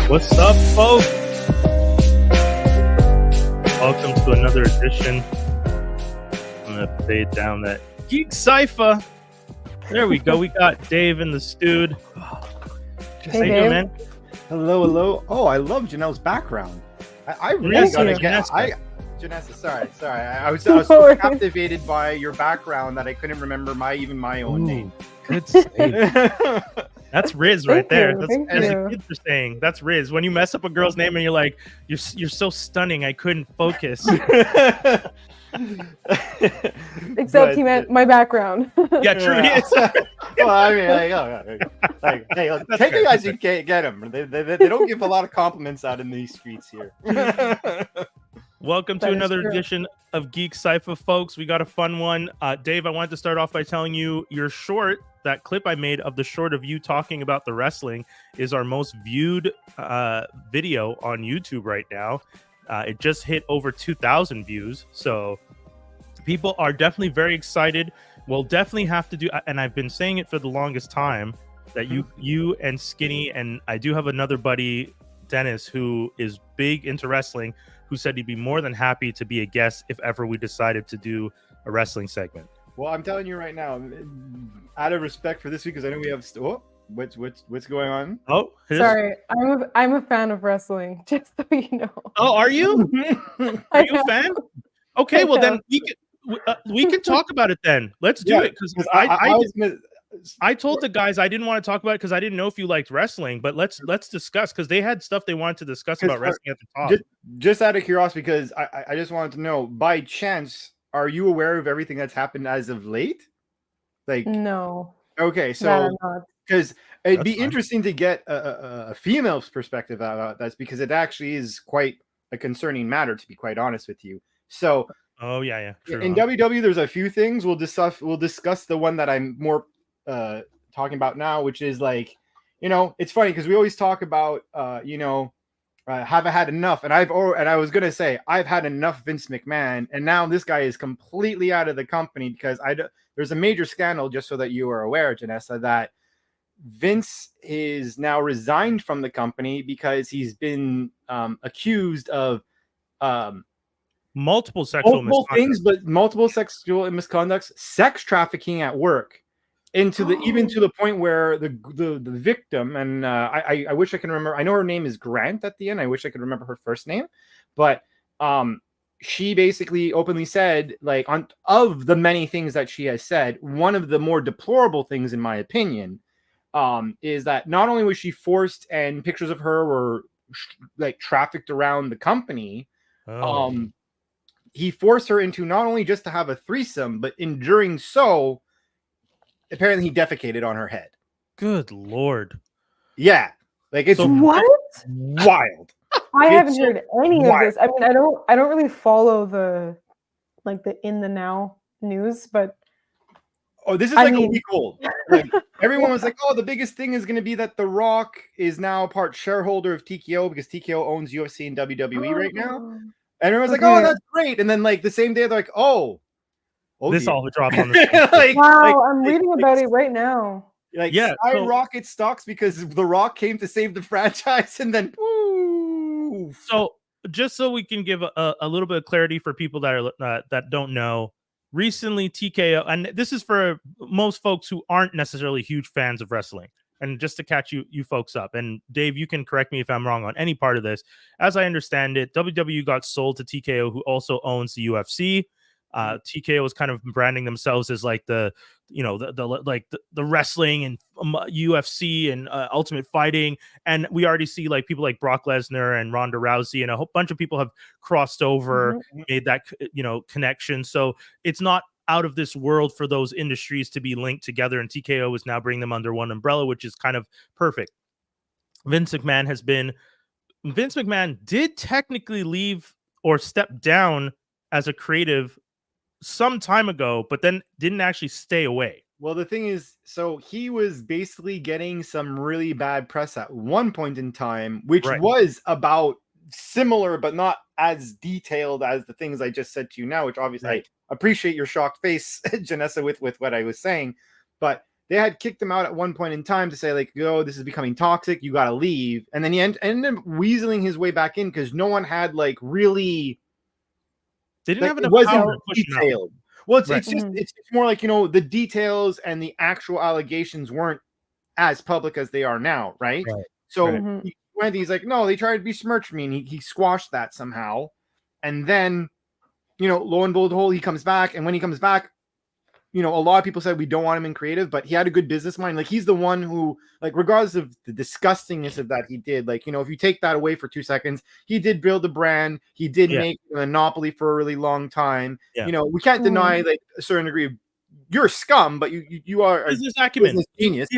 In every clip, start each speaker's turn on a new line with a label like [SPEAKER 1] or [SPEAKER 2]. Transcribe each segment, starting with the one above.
[SPEAKER 1] What's up, folks? Welcome to another edition. I'm going to fade down that Geek Cypher. There we go. We got Dave in the studio.
[SPEAKER 2] Hey,
[SPEAKER 1] How you doing, man?
[SPEAKER 2] Hello. Oh, I love Janelle's background. I really gotta get. Janessa, sorry. I was so captivated by your background that I couldn't remember my own name.
[SPEAKER 1] Good save. That's Riz right there. That's as the kids are saying. That's Riz. When you mess up a girl's name and you're like, you're so stunning, I couldn't focus.
[SPEAKER 3] Except he meant my background.
[SPEAKER 1] Yeah, true. He is.
[SPEAKER 2] Well, I mean, hey, take it as you get them. They don't give a lot of compliments out in these streets here.
[SPEAKER 1] Welcome to another edition of Geek Cypher, folks. We got a fun one. Dave, I wanted to start off by telling you your short, that clip I made of the short of you talking about the wrestling, is our most viewed video on YouTube right now. It just hit over 2,000 views. So people are definitely very excited. We'll definitely have to do, and I've been saying it for the longest time, that you and Skinny, and I do have another buddy, Dennis, who is big into wrestling, who said he'd be more than happy to be a guest if ever we decided to do a wrestling segment.
[SPEAKER 2] Well, I'm telling you right now, out of respect for this week, because I know we have. What's going on?
[SPEAKER 3] Oh, sorry, I'm a fan of wrestling. Just so you know.
[SPEAKER 1] Oh, are you? Are you a fan? Okay, well then we can talk about it then. Let's do it, because I told the guys I didn't want to talk about it because I didn't know if you liked wrestling, but let's discuss, because they had stuff they wanted to discuss about wrestling at the top.
[SPEAKER 2] Just out of curiosity, because I just wanted to know, by chance, are you aware of everything that's happened as of late? Like,
[SPEAKER 3] no.
[SPEAKER 2] Okay, so because it'd be interesting to get a female's perspective about this, because it actually is quite a concerning matter, to be quite honest with you. So,
[SPEAKER 1] true.
[SPEAKER 2] In WWE, there's a few things we'll discuss the one that I'm more talking about now, which is like, it's funny because we always talk about have I had enough, and I was gonna say I've had enough Vince McMahon, and now this guy is completely out of the company because there's a major scandal, just so that you are aware, Janessa, that Vince is now resigned from the company because he's been accused of
[SPEAKER 1] multiple sexual
[SPEAKER 2] misconducts, sex trafficking at work, even to the point where the victim, and I wish I can remember. I know her name is Grant at the end. I wish I could remember her first name, but she basically openly said, like, of the many things that she has said, one of the more deplorable things, in my opinion, is that not only was she forced and pictures of her were like trafficked around the company, he forced her into not only just to have a threesome, but in doing so, apparently he defecated on her head.
[SPEAKER 1] Good Lord.
[SPEAKER 2] Yeah. Like, it's
[SPEAKER 3] what?
[SPEAKER 2] Wild.
[SPEAKER 3] I haven't heard any of this. I mean, I don't really follow the in the now news, but
[SPEAKER 2] this is a week old. Like, everyone was like, the biggest thing is going to be that The Rock is now part shareholder of TKO, because TKO owns UFC and WWE right now. And everyone's like, that's great. And then, like, the same day, they're like,
[SPEAKER 1] this all dropped on the
[SPEAKER 3] wow, I'm reading about it right now.
[SPEAKER 2] Like, skyrocket stocks because The Rock came to save the franchise, and then woo.
[SPEAKER 1] So just so we can give a little bit of clarity for people that are that don't know, recently TKO, and this is for most folks who aren't necessarily huge fans of wrestling, and just to catch you folks up, and Dave, you can correct me if I'm wrong on any part of this. As I understand it, WWE got sold to TKO, who also owns the UFC. TKO is kind of branding themselves as like the wrestling and UFC and Ultimate Fighting, and we already see like people like Brock Lesnar and Ronda Rousey and a whole bunch of people have crossed over, made that connection. So it's not out of this world for those industries to be linked together, and TKO is now bringing them under one umbrella, which is kind of perfect. Vince McMahon did technically leave or step down as a creative some time ago, but then didn't actually stay away.
[SPEAKER 2] Well, the thing is, so he was basically getting some really bad press at one point in time, which was about similar, but not as detailed as the things I just said to you now, which obviously I appreciate your shocked face, Janessa, with what I was saying. But they had kicked him out at one point in time to say like, "Yo, this is becoming toxic. You got to leave." And then he ended up weaseling his way back in because no one had like really.
[SPEAKER 1] They didn't
[SPEAKER 2] Like,
[SPEAKER 1] have
[SPEAKER 2] it
[SPEAKER 1] enough
[SPEAKER 2] wasn't
[SPEAKER 1] power to push him out.
[SPEAKER 2] detailed. Well, it's
[SPEAKER 1] Right.
[SPEAKER 2] it's just it's more like, you know, the details and the actual allegations weren't as public as they are now, right?
[SPEAKER 1] Right.
[SPEAKER 2] So
[SPEAKER 3] Right.
[SPEAKER 2] He's like, no, they tried to besmirch me, and he squashed that somehow. And then, you know, lo and behold, he comes back, and when he comes back, you know, a lot of people said we don't want him in creative, but he had a good business mind. Like, he's the one who, like, regardless of the disgustingness of that he did, like, you know, if you take that away for 2 seconds, he did build a brand. He did make a monopoly for a really long time.
[SPEAKER 1] Yeah.
[SPEAKER 2] You know, we can't deny like a certain degree of you're scum, but you are
[SPEAKER 1] Business acumen.
[SPEAKER 2] business genius.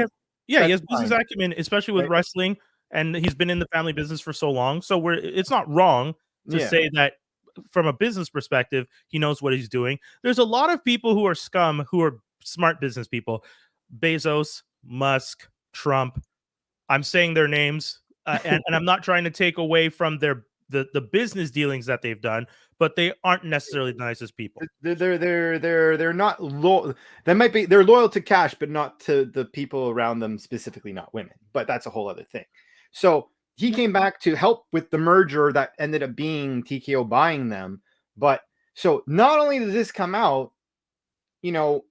[SPEAKER 1] He has business acumen, especially with wrestling, and he's been in the family business for so long. So it's not wrong to say that from a business perspective, he knows what he's doing. There's a lot of people who are scum who are smart business people. Bezos, Musk, Trump. I'm saying their names, and I'm not trying to take away from the business dealings that they've done, but they aren't necessarily the nicest people.
[SPEAKER 2] They're not loyal. They're loyal to cash, but not to the people around them, specifically not women. But that's a whole other thing. So he came back to help with the merger that ended up being TKO buying them. But so not only does this come out, you know,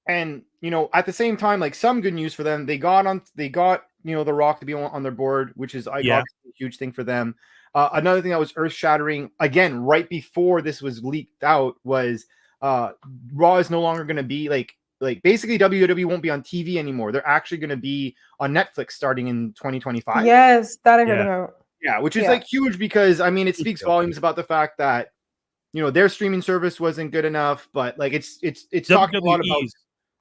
[SPEAKER 2] and you know, at the same time, like, some good news for them, they got you know, The Rock to be on their board, which is a huge thing for them. Another thing that was earth shattering, again, right before this was leaked out, was Raw is no longer going to be like basically WWE won't be on TV anymore. They're actually going to be on Netflix starting in 2025.
[SPEAKER 3] Yes, that I heard about.
[SPEAKER 2] Yeah, which is like huge, because I mean, it speaks volumes about the fact that, you know, their streaming service wasn't good enough, but like it's talking a lot about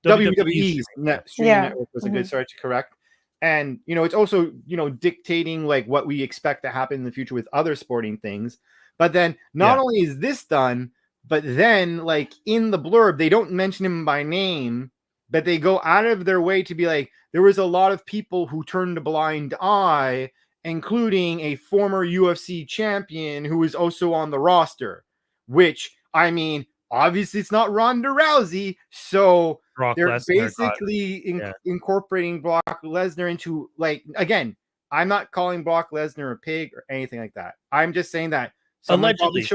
[SPEAKER 2] WWE's streaming network was a good start to correct. And, you know, it's also, you know, dictating like what we expect to happen in the future with other sporting things. But then not only is this done, but then like in the blurb, they don't mention him by name, but they go out of their way to be like, there was a lot of people who turned a blind eye, including a former UFC champion who is also on the roster, which, I mean, obviously it's not Ronda Rousey. So they're basically incorporating Brock Lesnar into, like, again, I'm not calling Brock Lesnar a pig or anything like that. I'm just saying that
[SPEAKER 1] allegedly,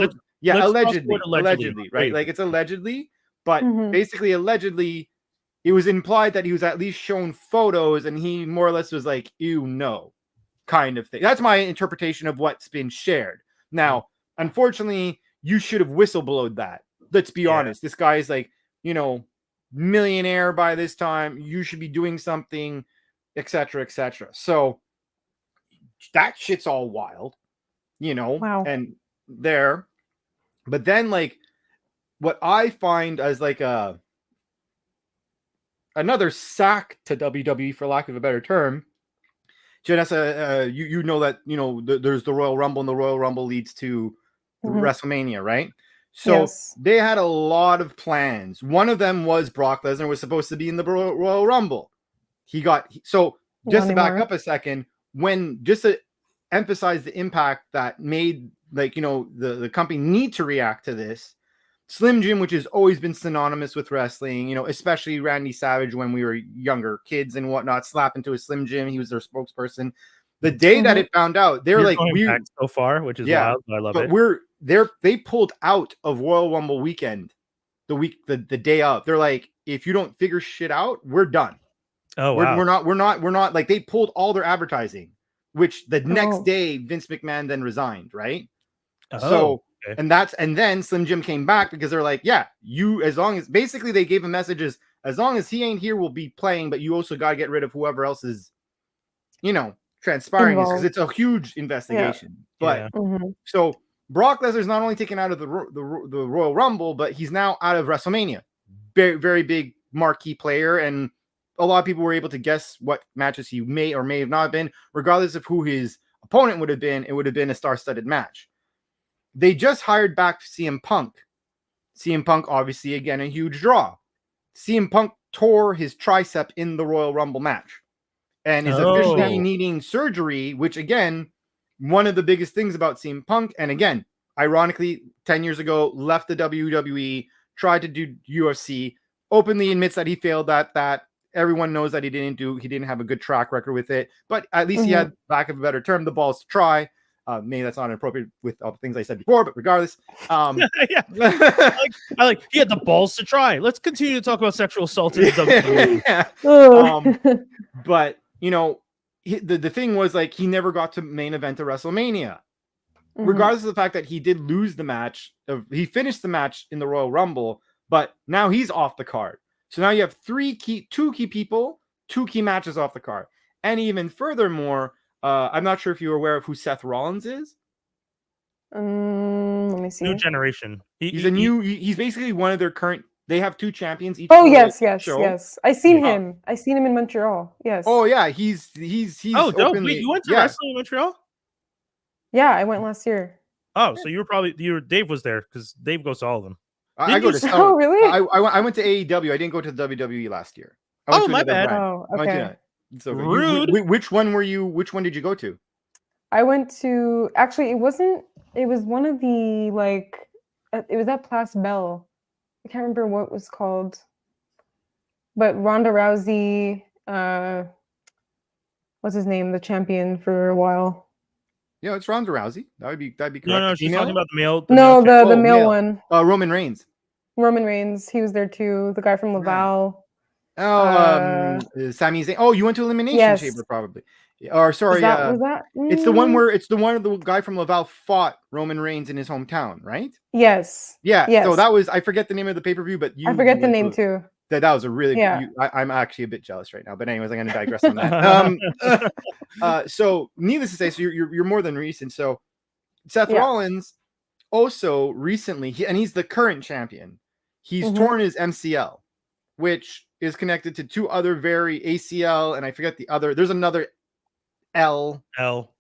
[SPEAKER 2] allegedly, right? Like, it's allegedly, but basically, allegedly, it was implied that he was at least shown photos, and he more or less was like, "Ew, no," kind of thing. That's my interpretation of what's been shared. Now, unfortunately, you should have whistleblowed that. Let's be honest. This guy is like, you know, millionaire by this time. You should be doing something, etc., etc. So that shit's all wild, you know. And there, but then, like, what I find as like another sack to WWE, for lack of a better term, Janessa, you know that, you know, there's the Royal Rumble, and the Royal Rumble leads to WrestleMania, right? So they had a lot of plans. One of them was Brock Lesnar was supposed to be in the Royal Rumble. Just to back up a second, just to emphasize the impact that made, like, you know, the company need to react to this, Slim Jim, which has always been synonymous with wrestling, you know, especially Randy Savage when we were younger kids and whatnot, slap into a Slim Jim. He was their spokesperson. The day that it found out, they're like, we're
[SPEAKER 1] so far, which is wild. I love it.
[SPEAKER 2] But they pulled out of Royal Rumble weekend, the day of. They're like, if you don't figure shit out, we're done.
[SPEAKER 1] Oh, wow.
[SPEAKER 2] We're not like, they pulled all their advertising, which the next day Vince McMahon then resigned, right? And then Slim Jim came back because they're like, yeah, as long as, basically they gave him messages, as long as he ain't here, we'll be playing, but you also got to get rid of whoever else is, you know, transpiring, because it's a huge investigation. So Brock Lesnar's not only taken out of the Royal Rumble, but he's now out of WrestleMania. Very, very big marquee player, and a lot of people were able to guess what matches he may or may have not been. Regardless of who his opponent would have been, it would have been a star-studded match. They just hired back CM Punk. CM Punk, obviously, again, a huge draw. CM Punk tore his tricep in the Royal Rumble match and is officially needing surgery, which, again, one of the biggest things about CM Punk, and again, ironically, 10 years ago, left the WWE, tried to do UFC, openly admits that he failed at that, everyone knows that he didn't have a good track record with it, but at least he had, lack of a better term, the balls to try. Maybe that's not inappropriate with all the things I said before, but regardless,
[SPEAKER 1] yeah, I like he had the balls to try. Let's continue to talk about sexual assault in the WWE.
[SPEAKER 2] Yeah. But you know, the thing was, like, he never got to main event at WrestleMania, regardless of the fact that he did lose the match. He finished the match in the Royal Rumble, but now he's off the card. So now you have two key people, 2 key matches off the card, and even furthermore. I'm not sure if you're aware of who Seth Rollins is.
[SPEAKER 3] Let me see.
[SPEAKER 1] New generation.
[SPEAKER 2] He's basically one of their current. They have 2 champions each.
[SPEAKER 3] Oh yes. I seen him. I seen him in Montreal. Yes.
[SPEAKER 2] Oh yeah, he's.
[SPEAKER 1] Oh, dope. Wait, you went to wrestling in Montreal?
[SPEAKER 3] Yeah, I went last year.
[SPEAKER 1] Oh, so Dave was there because Dave goes to all of them.
[SPEAKER 2] I go to.
[SPEAKER 3] Oh really?
[SPEAKER 2] I went to AEW. I didn't go to the WWE last year.
[SPEAKER 1] Oh my bad.
[SPEAKER 3] Oh okay.
[SPEAKER 2] So
[SPEAKER 1] rude.
[SPEAKER 2] Which one were you? Which one did you go to?
[SPEAKER 3] I went to, actually, it was one of the, like, it was at Place Belle. I can't remember what it was called. But Ronda Rousey, what's his name? The champion for a while. Yeah,
[SPEAKER 2] it's Ronda Rousey. That'd be correct.
[SPEAKER 1] No, she's talking about the male.
[SPEAKER 3] The male one.
[SPEAKER 2] Roman Reigns.
[SPEAKER 3] Roman Reigns, he was there too. The guy from Laval.
[SPEAKER 2] Sami Zayn. Oh, you went to Elimination Chamber probably. Or sorry,
[SPEAKER 3] was that?
[SPEAKER 2] It's the one where the guy from Laval fought Roman Reigns in his hometown, right?
[SPEAKER 3] Yes.
[SPEAKER 2] Yeah. Yes. So that was, I forget the name of the pay-per-view, but
[SPEAKER 3] I forget the name too.
[SPEAKER 2] That was a really I'm actually a bit jealous right now. But anyways, I'm gonna digress on that. So needless to say, so you're more than recent. So Seth Rollins also recently, he's the current champion. He's torn his MCL, which is connected to 2 other very ACL, and I forget the other. There's another L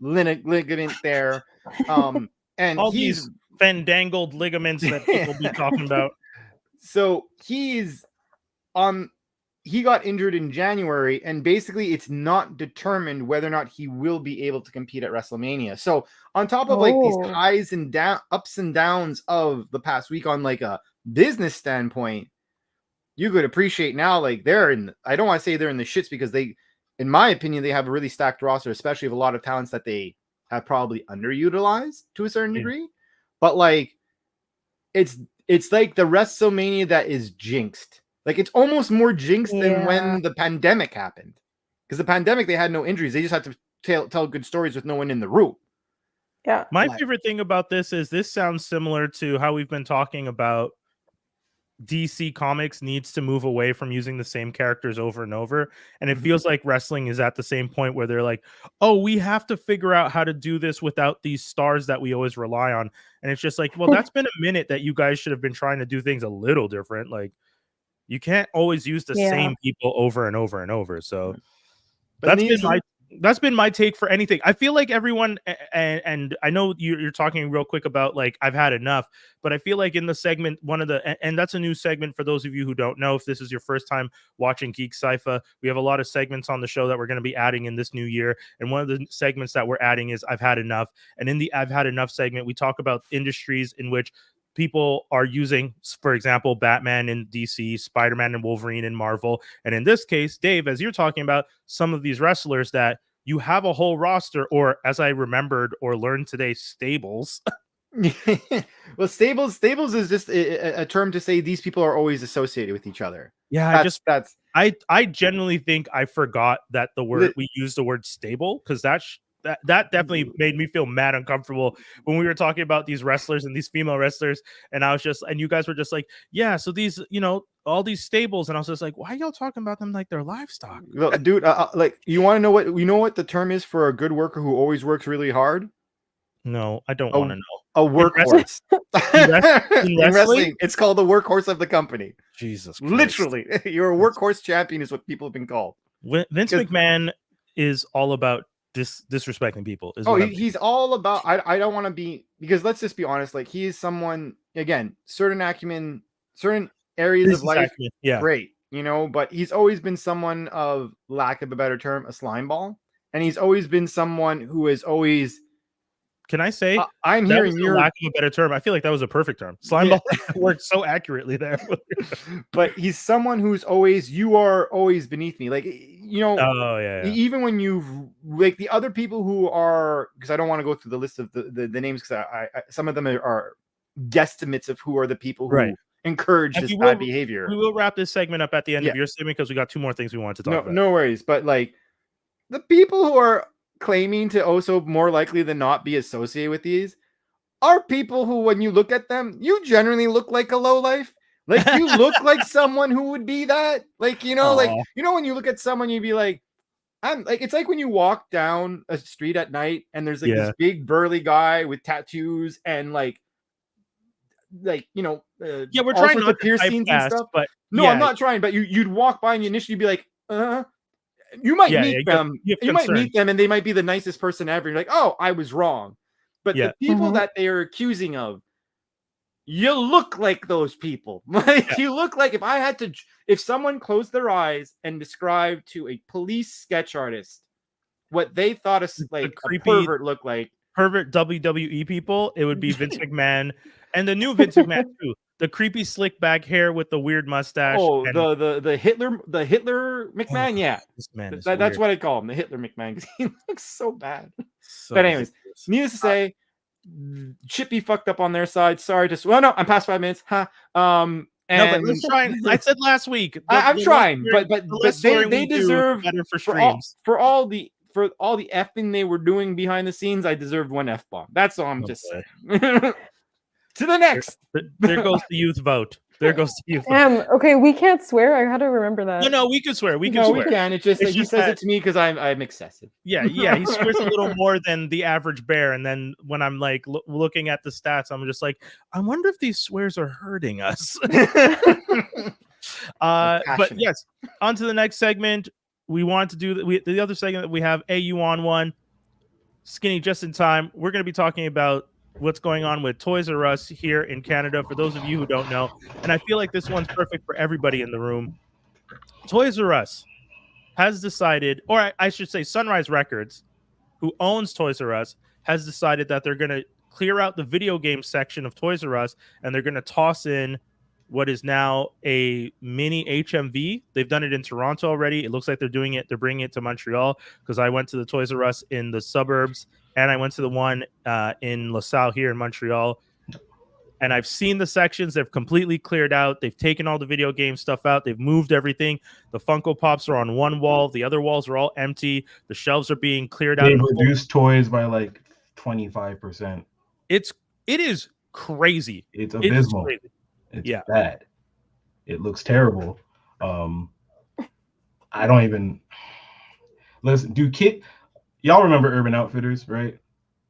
[SPEAKER 2] ligament there, and
[SPEAKER 1] all these fandangled ligaments that people be talking about.
[SPEAKER 2] So he got injured in January, and basically it's not determined whether or not he will be able to compete at WrestleMania. So on top of like these highs and ups and downs of the past week on like a business standpoint, you could appreciate now, like I don't want to say they're in the shits, because they, in my opinion, they have a really stacked roster, especially of a lot of talents that they have probably underutilized to a certain degree. But like, it's like the WrestleMania that is jinxed. Like, it's almost more jinxed than when the pandemic happened. Because the pandemic, they had no injuries. They just had to tell good stories with no one in the room.
[SPEAKER 3] Yeah.
[SPEAKER 1] My favorite thing about this is this sounds similar to how we've been talking about DC Comics needs to move away from using the same characters over and over. And it feels like wrestling is at the same point where they're like, oh, we have to figure out how to do this without these stars that we always rely on. And it's just like, well, that's been a minute that you guys should have been trying to do things a little different. Like, you can't always use the same people over and over and over. So that's been my take for anything. I feel like everyone, and I know you're talking real quick about like I've had enough, but I feel like in the segment, and that's a new segment for those of you who don't know. If this is your first time watching Geek Cypher, we have a lot of segments on the show that we're going to be adding in this new year. And one of the segments that we're adding is I've had enough. And in the I've had enough segment, we talk about industries in which people are using, for example, Batman in DC, Spider-Man and Wolverine in Marvel. And in this case, Dave, as you're talking about some of these wrestlers that you have a whole roster, or as I remembered or learned today, stables.
[SPEAKER 2] Well, stables is just a term to say these people are always associated with each other.
[SPEAKER 1] Yeah, I genuinely think I forgot that we used the word stable, because that definitely made me feel mad uncomfortable when we were talking about these wrestlers and these female wrestlers, and you guys were just like, yeah, so these, all these stables, and I was just like, why are y'all talking about them like they're livestock?
[SPEAKER 2] Well, dude, like, you want to know what the term is for a good worker who always works really hard?
[SPEAKER 1] No, I don't want to know.
[SPEAKER 2] A workhorse.
[SPEAKER 1] In wrestling,
[SPEAKER 2] it's called the workhorse of the company.
[SPEAKER 1] Jesus Christ.
[SPEAKER 2] Literally, you're a workhorse champion is what people have been called.
[SPEAKER 1] Vince McMahon is all about disrespecting people.
[SPEAKER 2] He's all about. I don't want to be, because let's just be honest. Like, he is someone, again, certain acumen, certain areas of life, great, but he's always been someone of, lack of a better term, a slime ball, and he's always been someone who has always
[SPEAKER 1] Can I say
[SPEAKER 2] I'm
[SPEAKER 1] that
[SPEAKER 2] hearing
[SPEAKER 1] was, for
[SPEAKER 2] your
[SPEAKER 1] lack of a better term? I feel like that was a perfect term. Slimeball worked so accurately there.
[SPEAKER 2] but he's someone who's always, you are always beneath me. Like, you know,
[SPEAKER 1] Oh yeah.
[SPEAKER 2] even when you've like the other people who are, because I don't want to go through the list of the names, because I some of them are guesstimates of who are the people who encourage this bad behavior.
[SPEAKER 1] We will wrap this segment up at the end of your segment because we got 2 more things we want to talk about.
[SPEAKER 2] No worries. But like the people who are claiming to also more likely than not be associated with these are people who, when you look at them, you generally look like a lowlife. Like you look like someone who would be that. Like, you know, like, you know, when you look at someone, you'd be like, I'm like, it's like when you walk down a street at night and there's like this big burly guy with tattoos and like, you know,
[SPEAKER 1] we're trying not to
[SPEAKER 2] piercings and stuff.
[SPEAKER 1] But
[SPEAKER 2] no, I'm not trying. But you'd walk by and you initially be like, you might meet them. You might meet them, and they might be the nicest person ever. You're like, oh, I was wrong. But the people that they are accusing of, you look like those people. Like you look like if someone closed their eyes and described to a police sketch artist what they thought like a creepy pervert looked like.
[SPEAKER 1] Pervert WWE people, it would be Vince McMahon and the new Vince McMahon too. The creepy slick back hair with the weird mustache.
[SPEAKER 2] Oh, the Hitler McMahon, yeah.
[SPEAKER 1] This man is
[SPEAKER 2] that's what I call him, the Hitler McMahon, because he looks so bad.
[SPEAKER 1] So
[SPEAKER 2] but anyways, needless to say, Chippy fucked up on their side. Sorry to no, I'm past 5 minutes. Huh?
[SPEAKER 1] No, but let's try. I said last week.
[SPEAKER 2] I'm trying, but they deserve
[SPEAKER 1] better for
[SPEAKER 2] streams. For all the effing they were doing behind the scenes, I deserved 1 F-bomb. That's all I'm just saying. To the next.
[SPEAKER 1] There goes the youth vote. There goes the youth vote.
[SPEAKER 3] Okay, we can't swear. I had to remember that.
[SPEAKER 1] No, we can swear. We can
[SPEAKER 2] swear. We can. It's just like he says it to me because I'm excessive.
[SPEAKER 1] Yeah. He swears a little more than the average bear. And then when I'm like looking at the stats, I'm just like, I wonder if these swears are hurting us. But yes, on to the next segment. We want to do the other segment that we have. You on one. Skinny just in time. We're going to be talking about what's going on with Toys R Us here in Canada, for those of you who don't know. And I feel like this one's perfect for everybody in the room. Toys R Us has decided, or I should say Sunrise Records, who owns Toys R Us, has decided that they're going to clear out the video game section of Toys R Us, and they're going to toss in what is now a mini HMV. They've done it in Toronto already. It looks like they're doing it. They're bringing it to Montreal, because I went to the Toys R Us in the suburbs, and I went to the one in LaSalle here in Montreal. And I've seen the sections. They've completely cleared out. They've taken all the video game stuff out. They've moved everything. The Funko Pops are on one wall. The other walls are all empty. The shelves are being cleared out.
[SPEAKER 4] They reduced toys by like 25%.
[SPEAKER 1] It is crazy.
[SPEAKER 4] It's abysmal. It's bad. It looks terrible. I don't even listen. Y'all remember Urban Outfitters, right?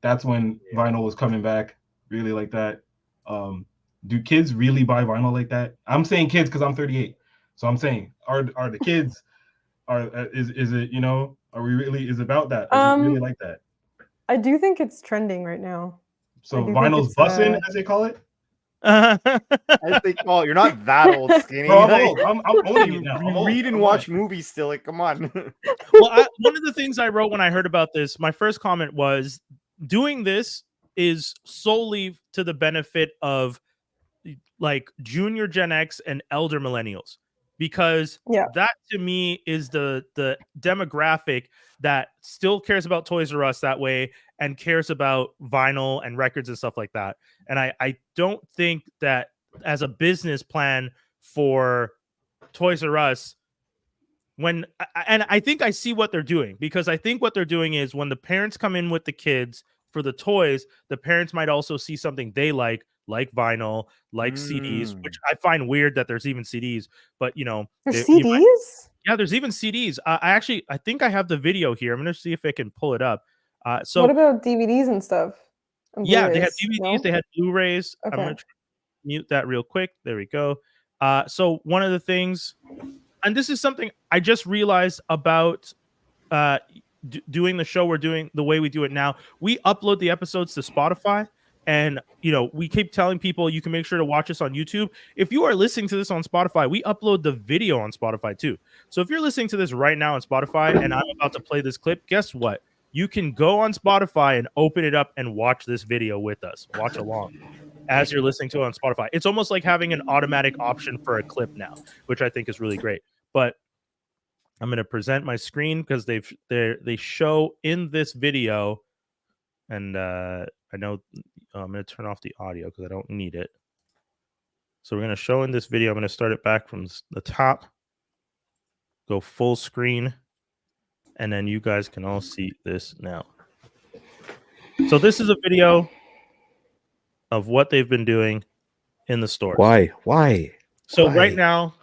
[SPEAKER 4] That's when vinyl was coming back, really like that. Do kids really buy vinyl like that? I'm saying kids because I'm 38. So I'm saying, are the kids is it, you know, are we really is about that? Is it really like that?
[SPEAKER 3] I do think it's trending right now.
[SPEAKER 4] So vinyl's bussin', as they call it.
[SPEAKER 2] As they call it. You're not that old, Skinny.
[SPEAKER 4] Bro, I'm owning it now.
[SPEAKER 2] You read and watch movies still. Like, come on.
[SPEAKER 1] Well, one of the things I wrote when I heard about this, my first comment was, doing this is solely to the benefit of like junior Gen X and elder millennials, because that to me is the demographic that still cares about Toys R Us that way and cares about vinyl and records and stuff like that. And I don't think that as a business plan for Toys R Us, I think I see what they're doing, because I think what they're doing is when the parents come in with the kids for the toys, the parents might also see something they like vinyl, like CDs, which I find weird that there's even CDs, but you know,
[SPEAKER 3] there's CDs.
[SPEAKER 1] There's even CDs. I think I have the video here. I'm gonna see if I can pull it up. So
[SPEAKER 3] what about DVDs and stuff? And
[SPEAKER 1] they had DVDs, they had Blu-rays.
[SPEAKER 3] Okay.
[SPEAKER 1] I'm gonna mute that real quick. There we go. So one of the things, and this is something I just realized about doing the show we're doing the way we do it now. We upload the episodes to Spotify, and you know, we keep telling people you can make sure to watch us on YouTube. If you are listening to this on Spotify, we upload the video on Spotify too. So if you're listening to this right now on Spotify and I'm about to play this clip, guess what? you can go on Spotify and open it up and watch this video with us. Watch along as you're listening to it on Spotify. It's almost like having an automatic option for a clip now, which I think is really great. But I'm going to present my screen because they show in this video, and I know I'm going to turn off the audio because I don't need it. So we're going to show in this video. I'm going to start it back from the top, go full screen, and then you guys can all see this now. So this is a video of what they've been doing in the store.
[SPEAKER 5] Why?
[SPEAKER 1] So right now,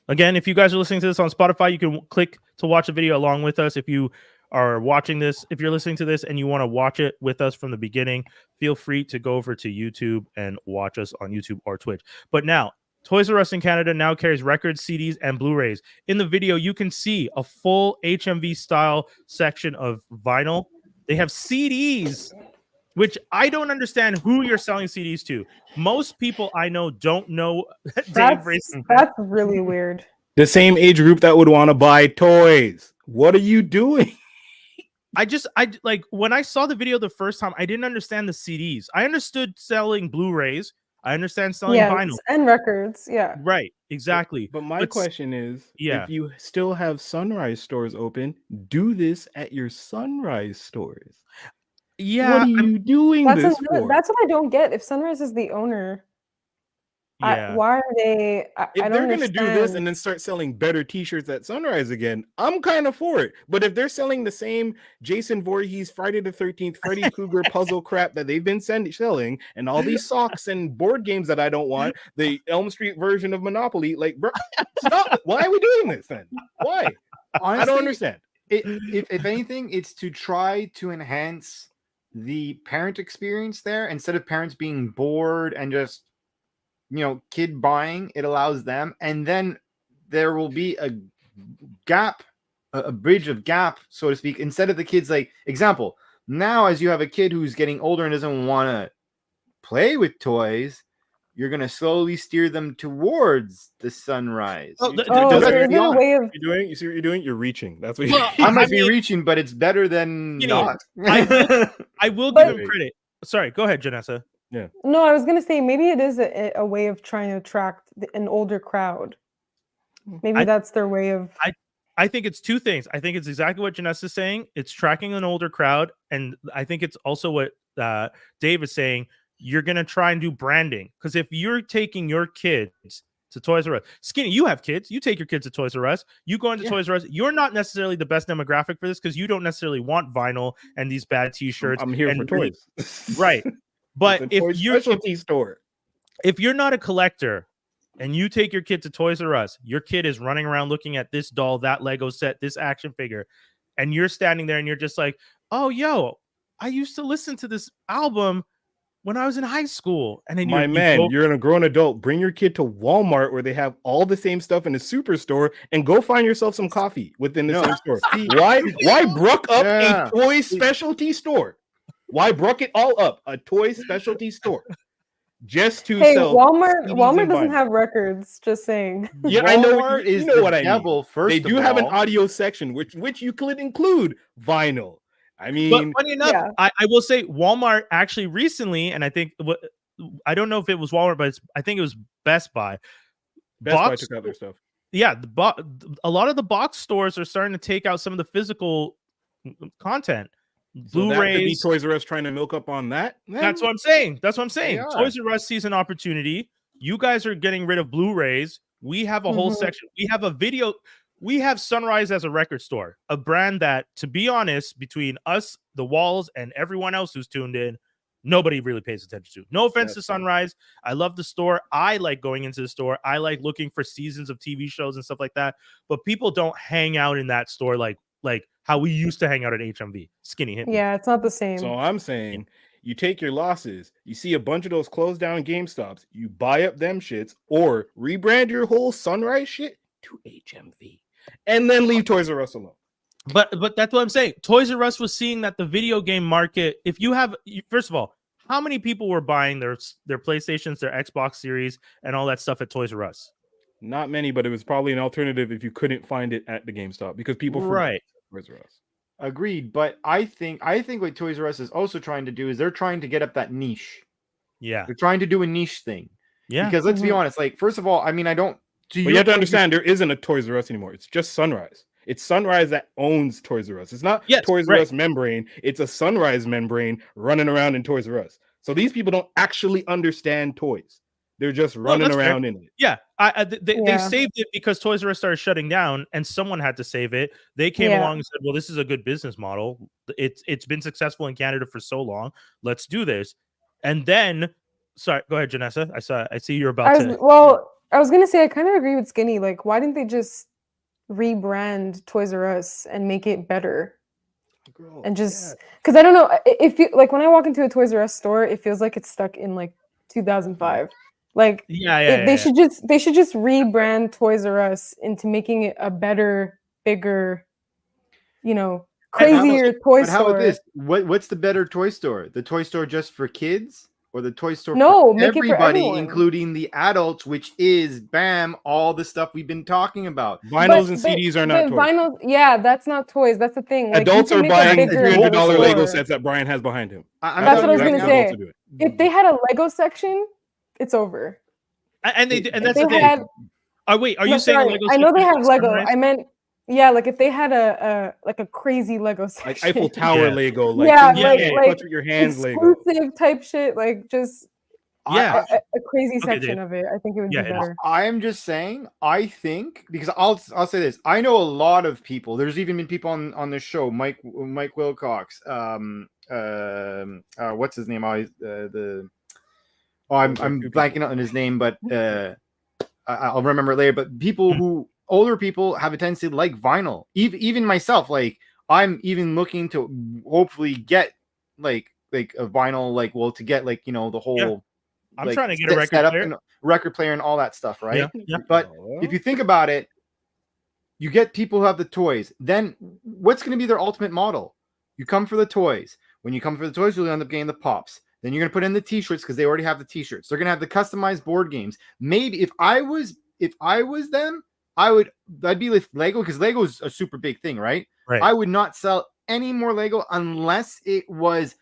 [SPEAKER 1] again, if you guys are listening to this on Spotify, you can click to watch the video along with us. If you are watching this, if you're listening to this and you want to watch it with us from the beginning, feel free to go over to YouTube and watch us on YouTube or Twitch. But now, Toys R Us in Canada now carries records, CDs, and Blu-rays. In the video, you can see a full HMV style section of vinyl. They have CDs, which I don't understand who you're selling CDs to. Most people I know don't know Dave Racing.
[SPEAKER 3] That's really weird.
[SPEAKER 5] The same age group that would want to buy toys. What are you doing?
[SPEAKER 1] I like when I saw the video the first time, I didn't understand the CDs. I understood selling Blu-rays. I understand selling vinyl
[SPEAKER 3] and records. Yeah,
[SPEAKER 1] right, exactly.
[SPEAKER 5] But my question is,
[SPEAKER 1] if
[SPEAKER 5] you still have Sunrise stores open, do this at your Sunrise stores.
[SPEAKER 1] Yeah,
[SPEAKER 5] what are you doing this for?
[SPEAKER 3] That's what I don't get. If Sunrise is the owner, why are they?
[SPEAKER 5] If they're going to do this and then start selling better T-shirts at Sunrise again, I'm kind of for it. But if they're selling the same Jason Voorhees, Friday the 13th, Freddy Krueger puzzle crap that they've been selling, and all these socks and board games that I don't want, the Elm Street version of Monopoly, like, bro, stop. Why are we doing this then? Why? Honestly, I don't understand.
[SPEAKER 2] If anything, it's to try to enhance the parent experience there. Instead of parents being bored and just kid buying, it allows them, and then there will be a gap, a bridge of gap, so to speak. Instead of the kids, like example, now as you have a kid who's getting older and doesn't want to play with toys, you're going to slowly steer them towards the Sunrise.
[SPEAKER 3] Is there a way of
[SPEAKER 5] you see what you're doing? You're reaching. That's what
[SPEAKER 2] I might be reaching, but it's better than not.
[SPEAKER 1] I will give him credit. Sorry, go ahead, Janessa.
[SPEAKER 5] Yeah.
[SPEAKER 3] No, I was gonna say maybe it is a way of trying to attract an older crowd. Maybe that's their way of.
[SPEAKER 1] I think it's two things. I think it's exactly what Janessa is saying. It's tracking an older crowd, and I think it's also what Dave is saying. You're gonna try and do branding, because if you're taking your kids to Toys R Us, Skinny, you have kids. You take your kids to Toys R Us. You go into Toys R Us. You're not necessarily the best demographic for this because you don't necessarily want vinyl and these bad T-shirts.
[SPEAKER 5] I'm here for toys,
[SPEAKER 1] right? But if you're not a collector and you take your kid to Toys R Us, your kid is running around looking at this doll, that Lego set, this action figure, and you're standing there and you're just like, oh, yo, I used to listen to this album when I was in high school. And then
[SPEAKER 5] you're a grown adult. Bring your kid to Walmart where they have all the same stuff in the superstore and go find yourself some coffee within the same store. Why brook up a toy specialty store? Why brook it all up? A toy specialty store. Just to sell.
[SPEAKER 3] Walmart doesn't have records, just saying.
[SPEAKER 5] Yeah, I know. You know what I mean. They do have an audio section, which you could include vinyl. I mean,
[SPEAKER 1] but funny enough, I will say Walmart actually recently, and I think I don't know if it was Walmart, but I think it was Best Buy.
[SPEAKER 5] Best Buy took out their stuff.
[SPEAKER 1] Yeah, a lot of the box stores are starting to take out some of the physical content. Blu-rays.
[SPEAKER 5] Toys R Us trying to milk up on that.
[SPEAKER 1] That's what I'm saying. Toys R Us sees an opportunity. You guys are getting rid of Blu-rays. We have a whole section. We have a video. We have Sunrise as a record store, a brand that, to be honest, between us, the Walls, and everyone else who's tuned in, nobody really pays attention to. No offense to Sunrise. I love the store. I like going into the store. I like looking for seasons of TV shows and stuff like that. But people don't hang out in that store like how we used to hang out at HMV. Skinny hit me.
[SPEAKER 3] Yeah, it's not the same.
[SPEAKER 5] So I'm saying you take your losses. You see a bunch of those closed down GameStops. You buy up them shits or rebrand your whole Sunrise shit to HMV and then leave Toys R Us alone.
[SPEAKER 1] But that's what I'm saying. Toys R Us was seeing that the video game market, if you have, first of all, how many people were buying their PlayStations, their Xbox Series, and all that stuff at Toys R Us?
[SPEAKER 5] Not many, but it was probably an alternative if you couldn't find it at the GameStop because people
[SPEAKER 1] right.
[SPEAKER 5] Toys R Us.
[SPEAKER 2] Agreed. But I think what Toys R Us is also trying to do is they're trying to get up that niche.
[SPEAKER 1] Yeah.
[SPEAKER 2] They're trying to do a niche thing.
[SPEAKER 1] Yeah.
[SPEAKER 2] Because let's be honest, like, first of all, I mean, I don't.
[SPEAKER 5] But you have to understand, there isn't a Toys R Us anymore. It's just Sunrise. It's Sunrise that owns Toys R Us. It's not Toys R Us membrane. It's a Sunrise membrane running around in Toys R Us. So these people don't actually understand toys. They're just running around in it.
[SPEAKER 1] Yeah, they saved it because Toys R Us started shutting down, and someone had to save it. They came along and said, "Well, this is a good business model. It's been successful in Canada for so long. Let's do this." And then, sorry, go ahead, Janessa. I see you're about to.
[SPEAKER 3] Well, I was gonna say I kind of agree with Skinny. Like, why didn't they just rebrand Toys R Us and make it better? And just because I don't know, if you like when I walk into a Toys R Us store, it feels like it's stuck in like 2005. Like they should just rebrand Toys R Us into making it a better, bigger, crazier toy store. But how about this?
[SPEAKER 2] What's the better toy store? The toy store just for kids, or the toy store
[SPEAKER 3] for
[SPEAKER 2] everybody, including the adults, which is all the stuff we've been talking about.
[SPEAKER 5] Vinyls and CDs are not toys.
[SPEAKER 3] Vinyls, that's not toys. That's the thing. Like,
[SPEAKER 5] adults are buying $300 Lego sets that Brian has behind him.
[SPEAKER 3] That's what I was gonna say. If they had a Lego section, it's over.
[SPEAKER 1] And that's the thing. Wait, are you saying Lego?
[SPEAKER 3] I know they have Lego. I meant, like if they had a crazy Lego section,
[SPEAKER 5] like Eiffel Tower Lego, like touch with your hands Lego,
[SPEAKER 3] exclusive type shit, like just a crazy section of it. I think it would be better.
[SPEAKER 2] I am just saying. I think because I'll say this. I know a lot of people. There's even been people on this show. Mike Wilcox. What's his name? I'm blanking out on his name, but I'll remember it later. But older people have a tendency to like vinyl. Even myself, like I'm even looking to hopefully get like a vinyl, to get the whole. Yeah.
[SPEAKER 1] I'm trying to get a
[SPEAKER 2] record player and all that stuff, right?
[SPEAKER 1] Yeah.
[SPEAKER 2] But if you think about it, you get people who have the toys. Then what's going to be their ultimate model? You come for the toys. When you come for the toys, you'll end up getting the pops. Then you're going to put in the t-shirts because they already have the t-shirts. They're going to have the customized board games. Maybe if I was them, I'd be with Lego because Lego is a super big thing, right? I would not sell any more Lego unless it was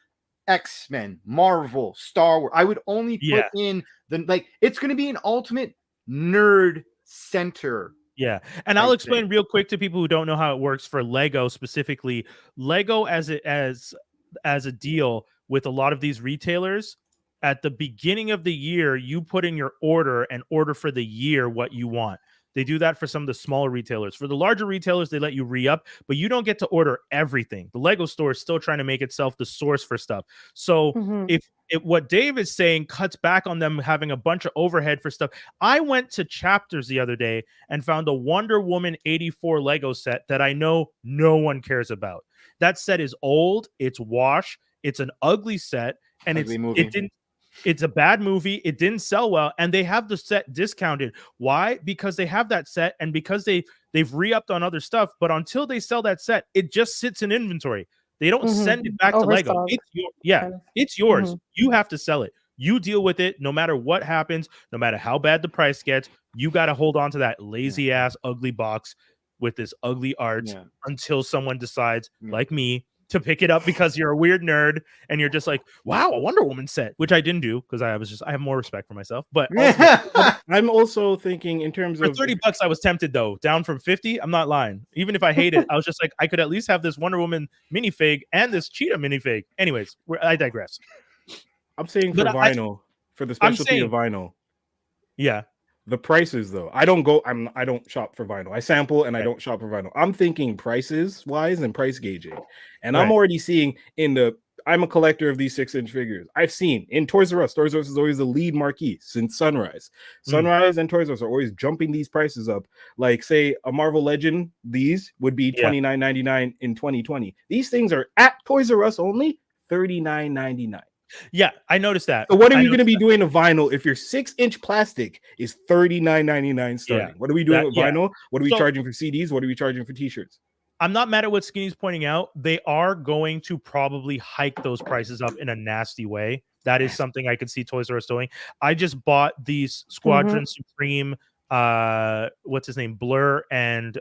[SPEAKER 2] X-Men, Marvel, Star Wars. I would only put in it's going to be an ultimate nerd center.
[SPEAKER 1] Yeah. And I'll explain real quick to people who don't know how it works for Lego specifically. Lego as a deal with a lot of these retailers, at the beginning of the year, you put in your order and order for the year what you want. They do that for some of the smaller retailers. For the larger retailers, they let you re-up, but you don't get to order everything. The Lego store is still trying to make itself the source for stuff. So if what Dave is saying cuts back on them having a bunch of overhead for stuff. I went to Chapters the other day and found a Wonder Woman 84 Lego set that I know no one cares about. That set is old, it's washed, it's an ugly set, and it's a bad movie. It didn't sell well, and they have the set discounted. Why? Because they have that set, and because they've re-upped on other stuff. But until they sell that set, it just sits in inventory. They don't send it back to Lego. It's yours. You have to sell it. You deal with it no matter what happens, no matter how bad the price gets. You got to hold on to that lazy ass ugly box with this ugly art until someone decides, like me, to pick it up because you're a weird nerd and you're just like, wow, a Wonder Woman set, which I didn't do because I have more respect for myself. But
[SPEAKER 5] I'm also thinking in terms of
[SPEAKER 1] $30, I was tempted though, down from 50. I'm not lying. Even if I hate it, I was just like, I could at least have this Wonder Woman minifig and this Cheetah minifig. Anyways, I digress.
[SPEAKER 5] I'm saying for vinyl, for the specialty of vinyl.
[SPEAKER 1] Yeah.
[SPEAKER 5] The prices though, I don't shop for vinyl. I sample and I don't shop for vinyl. I'm thinking prices wise and price gauging. And I'm already seeing I'm a collector of these 6-inch figures. I've seen in Toys R Us. Toys R Us is always the lead marquee since Sunrise. Sunrise and Toys R Us are always jumping these prices up. Like say a Marvel Legend, these would be $29.99 in 2020. These things are at Toys R Us only $39.99.
[SPEAKER 1] Yeah, I noticed that.
[SPEAKER 5] So what are you going to be doing to vinyl if your 6-inch plastic is $39.99 starting?
[SPEAKER 1] Yeah,
[SPEAKER 5] what are we doing with vinyl? What are we charging for CDs? What are we charging for t-shirts?
[SPEAKER 1] I'm not mad at what Skinny's pointing out. They are going to probably hike those prices up in a nasty way. That is something I could see Toys R Us doing. I just bought these Squadron Supreme what's his name, Blur and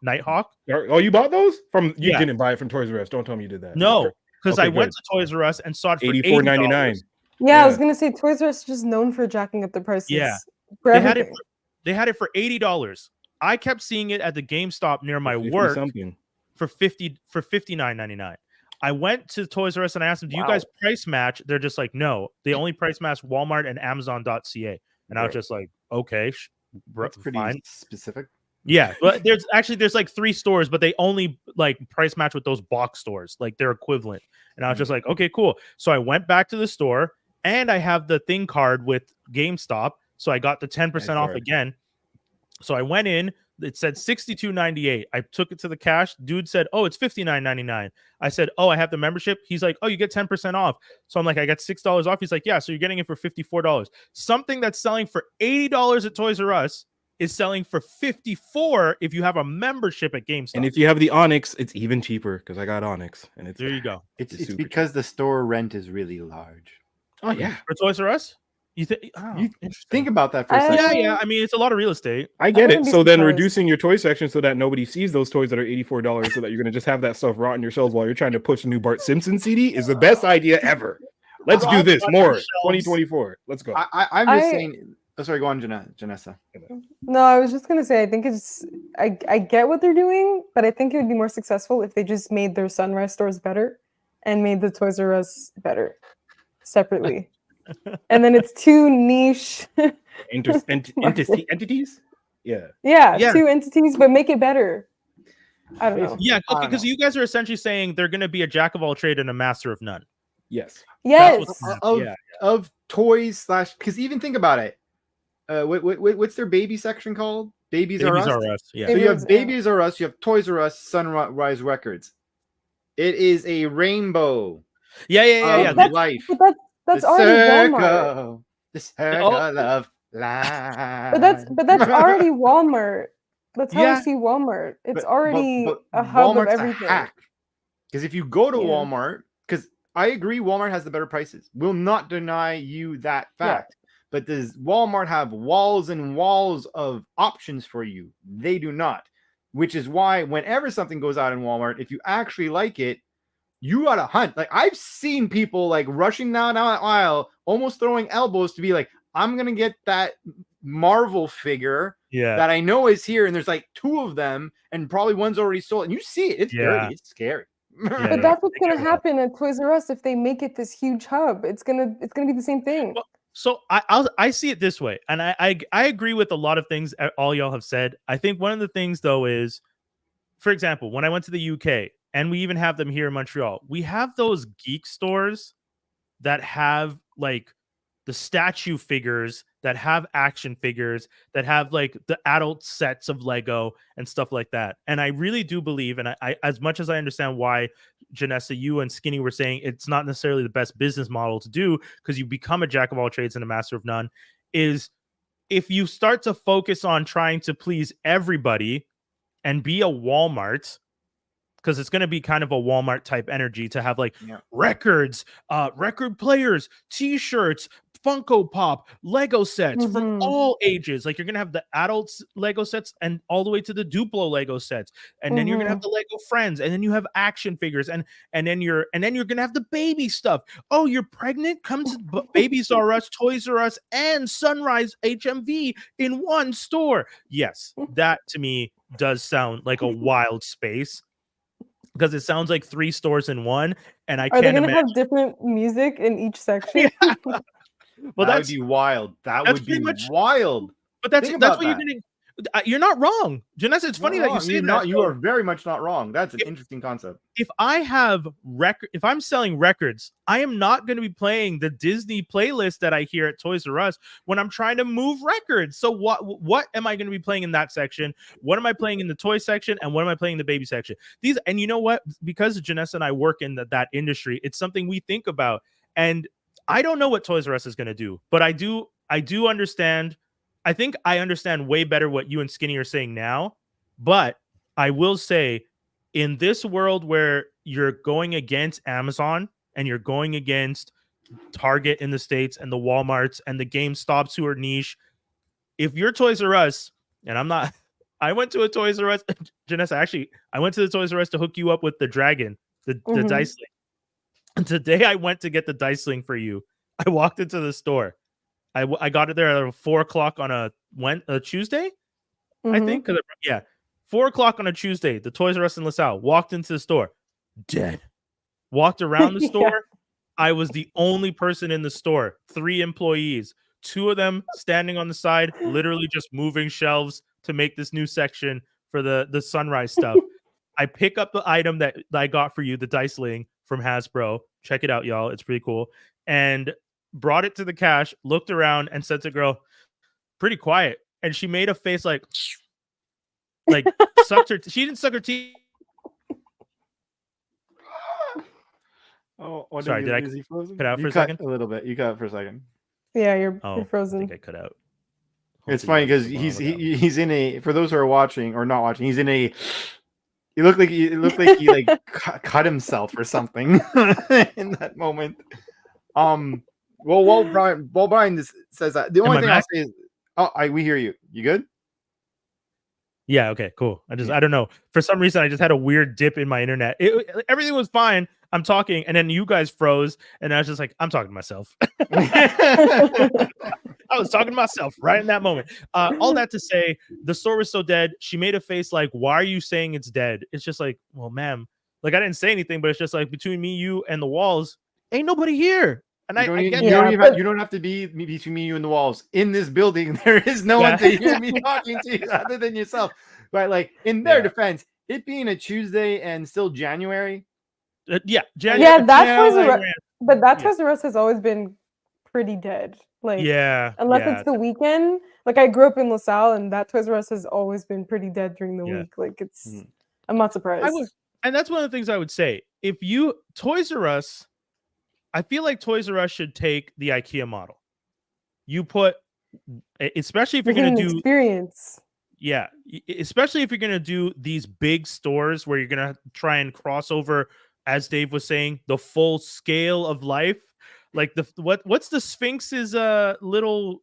[SPEAKER 1] Nighthawk.
[SPEAKER 5] Oh, you bought those from? You
[SPEAKER 1] Yeah.
[SPEAKER 5] didn't buy it from Toys R Us. Don't tell me you did that.
[SPEAKER 1] No, because
[SPEAKER 5] Okay,
[SPEAKER 1] I went
[SPEAKER 5] good.
[SPEAKER 1] to Toys R Us and saw it for
[SPEAKER 5] $84.99.
[SPEAKER 3] Yeah, I was
[SPEAKER 5] Yeah.
[SPEAKER 3] gonna say Toys R Us is just known for jacking up the prices.
[SPEAKER 1] Yeah.
[SPEAKER 3] For
[SPEAKER 1] They had it.
[SPEAKER 3] everything.
[SPEAKER 1] They had it for $80. I kept seeing it at the GameStop near my
[SPEAKER 5] 50
[SPEAKER 1] work
[SPEAKER 5] something.
[SPEAKER 1] for $59.99. I went to Toys R Us and I asked them, "Do you
[SPEAKER 3] Wow.
[SPEAKER 1] guys price match?" They're just like, "No, they only price match Walmart and Amazon.ca." And I was
[SPEAKER 5] Right.
[SPEAKER 1] just like, "Okay,
[SPEAKER 2] That's pretty
[SPEAKER 1] fine."
[SPEAKER 2] specific.
[SPEAKER 1] Yeah, but there's like 3 stores, but they only like price match with those box stores, like their equivalent. And I was just like, okay, cool. So I went back to the store and I have the thing card with GameStop. So I got the 10% off
[SPEAKER 5] card.
[SPEAKER 1] again. So I went in, it said $62.98. I took it to the cash. Dude said, "Oh, it's $59.99. I said, "Oh, I have the membership." He's like, "Oh, you get 10% off." So I'm like, "I got $6 off." He's like, "Yeah, so you're getting it for $54. Something that's selling for $80 at Toys R Us is selling for $54 if you have a membership at GameStop.
[SPEAKER 5] And if you have the Onyx, it's even cheaper because I got Onyx, and it's
[SPEAKER 1] There you go.
[SPEAKER 2] It's
[SPEAKER 5] super
[SPEAKER 2] because the store rent is really large.
[SPEAKER 5] Oh yeah,
[SPEAKER 1] For Toys R Us? You think? Oh,
[SPEAKER 2] You
[SPEAKER 1] interesting.
[SPEAKER 2] think about that for a
[SPEAKER 3] I-
[SPEAKER 2] second.
[SPEAKER 1] Yeah. I mean, it's a lot of real estate.
[SPEAKER 5] I get
[SPEAKER 3] wouldn't
[SPEAKER 5] it.
[SPEAKER 3] be
[SPEAKER 5] So then
[SPEAKER 3] surprised.
[SPEAKER 5] reducing your toy section so that nobody sees those toys that are $84, so that you're gonna just have that stuff rot in your shelves while you're trying to push a new Bart Simpson CD is the best idea ever. Let's do this more. 2024. Let's go.
[SPEAKER 2] I'm just saying. Oh, sorry, go on, Janessa.
[SPEAKER 3] No, I was just gonna say I think it's I get what they're doing, but I think it would be more successful if they just made their Sunrise stores better and made the Toys R Us better separately. And then it's 2 niche
[SPEAKER 5] Entities? Yeah.
[SPEAKER 1] Yeah.
[SPEAKER 3] 2 entities, but make it better. I don't know.
[SPEAKER 1] Yeah,
[SPEAKER 2] I
[SPEAKER 1] okay,
[SPEAKER 2] don't
[SPEAKER 1] because
[SPEAKER 2] know.
[SPEAKER 1] you guys are essentially saying they're going to be a jack of all trade and a master of none.
[SPEAKER 5] Yes.
[SPEAKER 3] Yes.
[SPEAKER 2] Of toys slash, because even think about it. What's their baby section called? Babies Are
[SPEAKER 1] Babies
[SPEAKER 2] Us.
[SPEAKER 1] are us. Yeah.
[SPEAKER 2] So you have
[SPEAKER 3] Yeah.
[SPEAKER 2] Babies Are Us, you have Toys R Us, Sunrise Records. It is a rainbow
[SPEAKER 1] Yeah.
[SPEAKER 2] of
[SPEAKER 3] That's-
[SPEAKER 2] life.
[SPEAKER 3] But that's
[SPEAKER 2] The
[SPEAKER 3] already Walmart.
[SPEAKER 2] circle, the circle of life.
[SPEAKER 3] But that's already Walmart. That's how
[SPEAKER 1] Yeah.
[SPEAKER 3] I see Walmart. It's
[SPEAKER 2] But
[SPEAKER 3] already
[SPEAKER 2] but
[SPEAKER 3] a hub
[SPEAKER 2] Walmart's
[SPEAKER 3] of everything.
[SPEAKER 2] Because if you go to
[SPEAKER 3] Yeah.
[SPEAKER 2] Walmart, because I agree, Walmart has the better prices. Will not deny you that fact. But does Walmart have walls and walls of options for you? They do not. Which is why whenever something goes out in Walmart, if you actually like it, you gotta hunt. Like I've seen people like rushing down that aisle, almost throwing elbows to be like, I'm gonna get that Marvel figure
[SPEAKER 1] Yeah.
[SPEAKER 2] that I know is here, and there's like 2 of them, and probably one's already sold. And you see it, it's
[SPEAKER 1] Yeah.
[SPEAKER 2] dirty, it's scary.
[SPEAKER 1] Yeah.
[SPEAKER 3] But that's what's
[SPEAKER 1] I
[SPEAKER 3] gonna
[SPEAKER 1] get that.
[SPEAKER 3] happen at Toys R Us if they make it this huge hub. It's gonna be the same thing.
[SPEAKER 1] Well, So I see it this way, and I agree with a lot of things all y'all have said. I think one of the things though is, for example, when I went to the UK, and we even have them here in Montreal, we have those geek stores that have like the statue figures, that have action figures, that have like the adult sets of Lego and stuff like that. And I really do believe, and I as much as I understand why Janessa, you and Skinny were saying it's not necessarily the best business model to do because you become a jack of all trades and a master of none, is if you start to focus on trying to please everybody and be a Walmart, because it's going to be kind of a Walmart type energy to have like records, record players, t-shirts, Funko Pop, Lego sets from all ages. Like you're going to have the adults Lego sets and all the way to the Duplo Lego sets. And then you're going to have the Lego Friends, and then you have action figures, and then you're going to have the baby stuff. Oh, you're pregnant? Come to Babies R Us, Toys R Us, and Sunrise HMV in one store. Yes, that to me does sound like a wild space, because it sounds like 3 stores in one, and I
[SPEAKER 3] Are they
[SPEAKER 1] can't
[SPEAKER 3] gonna
[SPEAKER 1] imagine.
[SPEAKER 3] have different music in each section?
[SPEAKER 1] Well,
[SPEAKER 2] that would
[SPEAKER 1] that's
[SPEAKER 2] be wild. That
[SPEAKER 1] that's
[SPEAKER 2] would be
[SPEAKER 1] pretty much-
[SPEAKER 2] wild.
[SPEAKER 1] but that's
[SPEAKER 2] Think
[SPEAKER 1] that's
[SPEAKER 2] about
[SPEAKER 1] what you're
[SPEAKER 2] that.
[SPEAKER 1] getting. You're not wrong, Janessa. It's funny that you say
[SPEAKER 2] You're
[SPEAKER 1] that.
[SPEAKER 2] not. You
[SPEAKER 1] though.
[SPEAKER 2] are very much not wrong. That's an interesting concept.
[SPEAKER 1] If I have if I'm selling records, I am not going to be playing the Disney playlist that I hear at Toys R Us when I'm trying to move records. So what am I going to be playing in that section? What am I playing in the toy section? And what am I playing in the baby section? These, and you know what? Because Janessa and I work in that industry, it's something we think about. And I don't know what Toys R Us is going to do, but I do understand. I think I understand way better what you and Skinny are saying now. But I will say, in this world where you're going against Amazon and you're going against Target in the States and the Walmarts and the GameStops who are niche, if you're Toys R Us, and I'm not, I went to a Toys R Us, Janessa, actually, I went to the Toys R Us to hook you up with the dragon, the dice sling. And today I went to get the dice sling for you. I walked into the store. I got it there at 4 o'clock on a Tuesday, I think. 4 o'clock on a Tuesday. The Toys R Us in LaSalle. Walked into the store, dead. Walked around the store. I was the only person in the store. 3 employees. 2 of them standing on the side, literally just moving shelves to make this new section for the Sunrise stuff. I pick up the item that I got for you, the dice sling from Hasbro. Check it out, y'all. It's pretty cool. And brought it to the cash, looked around, and said to the girl, pretty quiet. And she made a face like sucked her. She didn't suck her teeth.
[SPEAKER 2] Oh,
[SPEAKER 1] sorry. Did I cut out for a second?
[SPEAKER 2] A little bit. You cut for a second.
[SPEAKER 3] Yeah, you're frozen.
[SPEAKER 1] I think I cut out.
[SPEAKER 2] It's funny because he's in a. For those who are watching or not watching, he's in a. It looked like he like cut himself or something in that moment. Well, while Brian says that, the only thing I'll say is, we hear you. You good?
[SPEAKER 1] Yeah. Okay. Cool. I don't know. For some reason, I just had a weird dip in my internet. Everything was fine. I'm talking, and then you guys froze, and I was just like, I'm talking to myself. I was talking to myself right in that moment. All that to say, the store was so dead. She made a face like, why are you saying it's dead? It's just like, well, ma'am, like I didn't say anything, but it's just like between me, you, and the walls, ain't nobody here. And you
[SPEAKER 2] don't have to be between me, you, and the walls. In this building, there is no one to hear me talking to you other than yourself. But like in their defense, it being a Tuesday and still January.
[SPEAKER 1] January.
[SPEAKER 3] Yeah, that's but that Toys R Us has always been pretty dead. Like, unless it's the weekend. Like I grew up in LaSalle, and that Toys R Us has always been pretty dead during the week. Like it's, I'm not surprised.
[SPEAKER 1] And that's one of the things I would say. If you Toys R Us, I feel like Toys R Us should take the IKEA model. You put, especially if you're going to do
[SPEAKER 3] experience.
[SPEAKER 1] Yeah, especially if you're going to do these big stores where you're going to try and cross over, as Dave was saying, the full scale of life. Like what's the Sphinx's little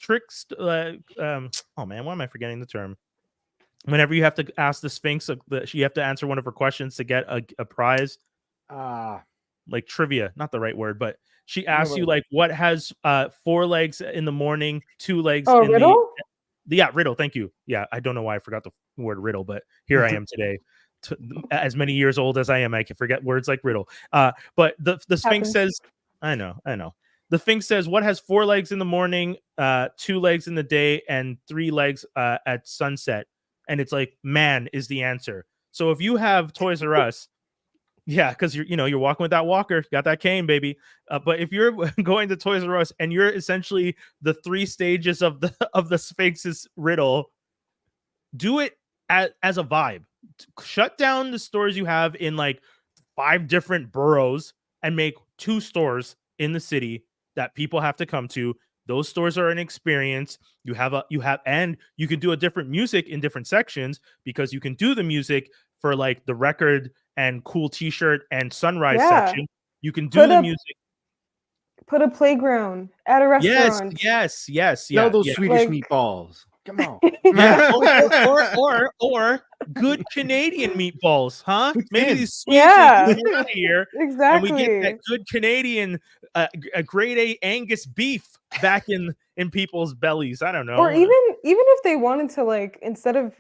[SPEAKER 1] tricks? Oh man, why am I forgetting the term? Whenever you have to ask the Sphinx, you have to answer one of her questions to get a prize. Like trivia, not the right word, but she asks you like what has 4 legs in the morning, 2 legs.
[SPEAKER 3] Oh, riddle.
[SPEAKER 1] Riddle. Thank you. Yeah, I don't know why I forgot the word riddle, but here I am today. As many years old as I am, I can forget words like riddle. But the Sphinx says, I know. The Sphinx says, what has 4 legs in the morning, 2 legs in the day, and 3 legs at sunset? And it's like, man is the answer. So if you have Toys R Us, because you're walking with that walker, you got that cane, baby. But if you're going to Toys R Us and you're essentially the 3 stages of the Sphinx's riddle, do it as a vibe. Shut down the stores you have in like 5 different boroughs and make 2 stores in the city that people have to come to. Those stores are an experience. And you can do a different music in different sections, because you can do the music for like the record and cool t-shirt and sunrise section. You can do the music.
[SPEAKER 3] Put a playground at a restaurant.
[SPEAKER 1] Yes.
[SPEAKER 2] Sell those Swedish meatballs. Come on.
[SPEAKER 1] or good Canadian meatballs, huh? Maybe these Swedes are here.
[SPEAKER 3] Exactly.
[SPEAKER 1] And we get that good Canadian, a grade A Angus beef back in people's bellies. I don't know.
[SPEAKER 3] Or even if they wanted to, like, instead of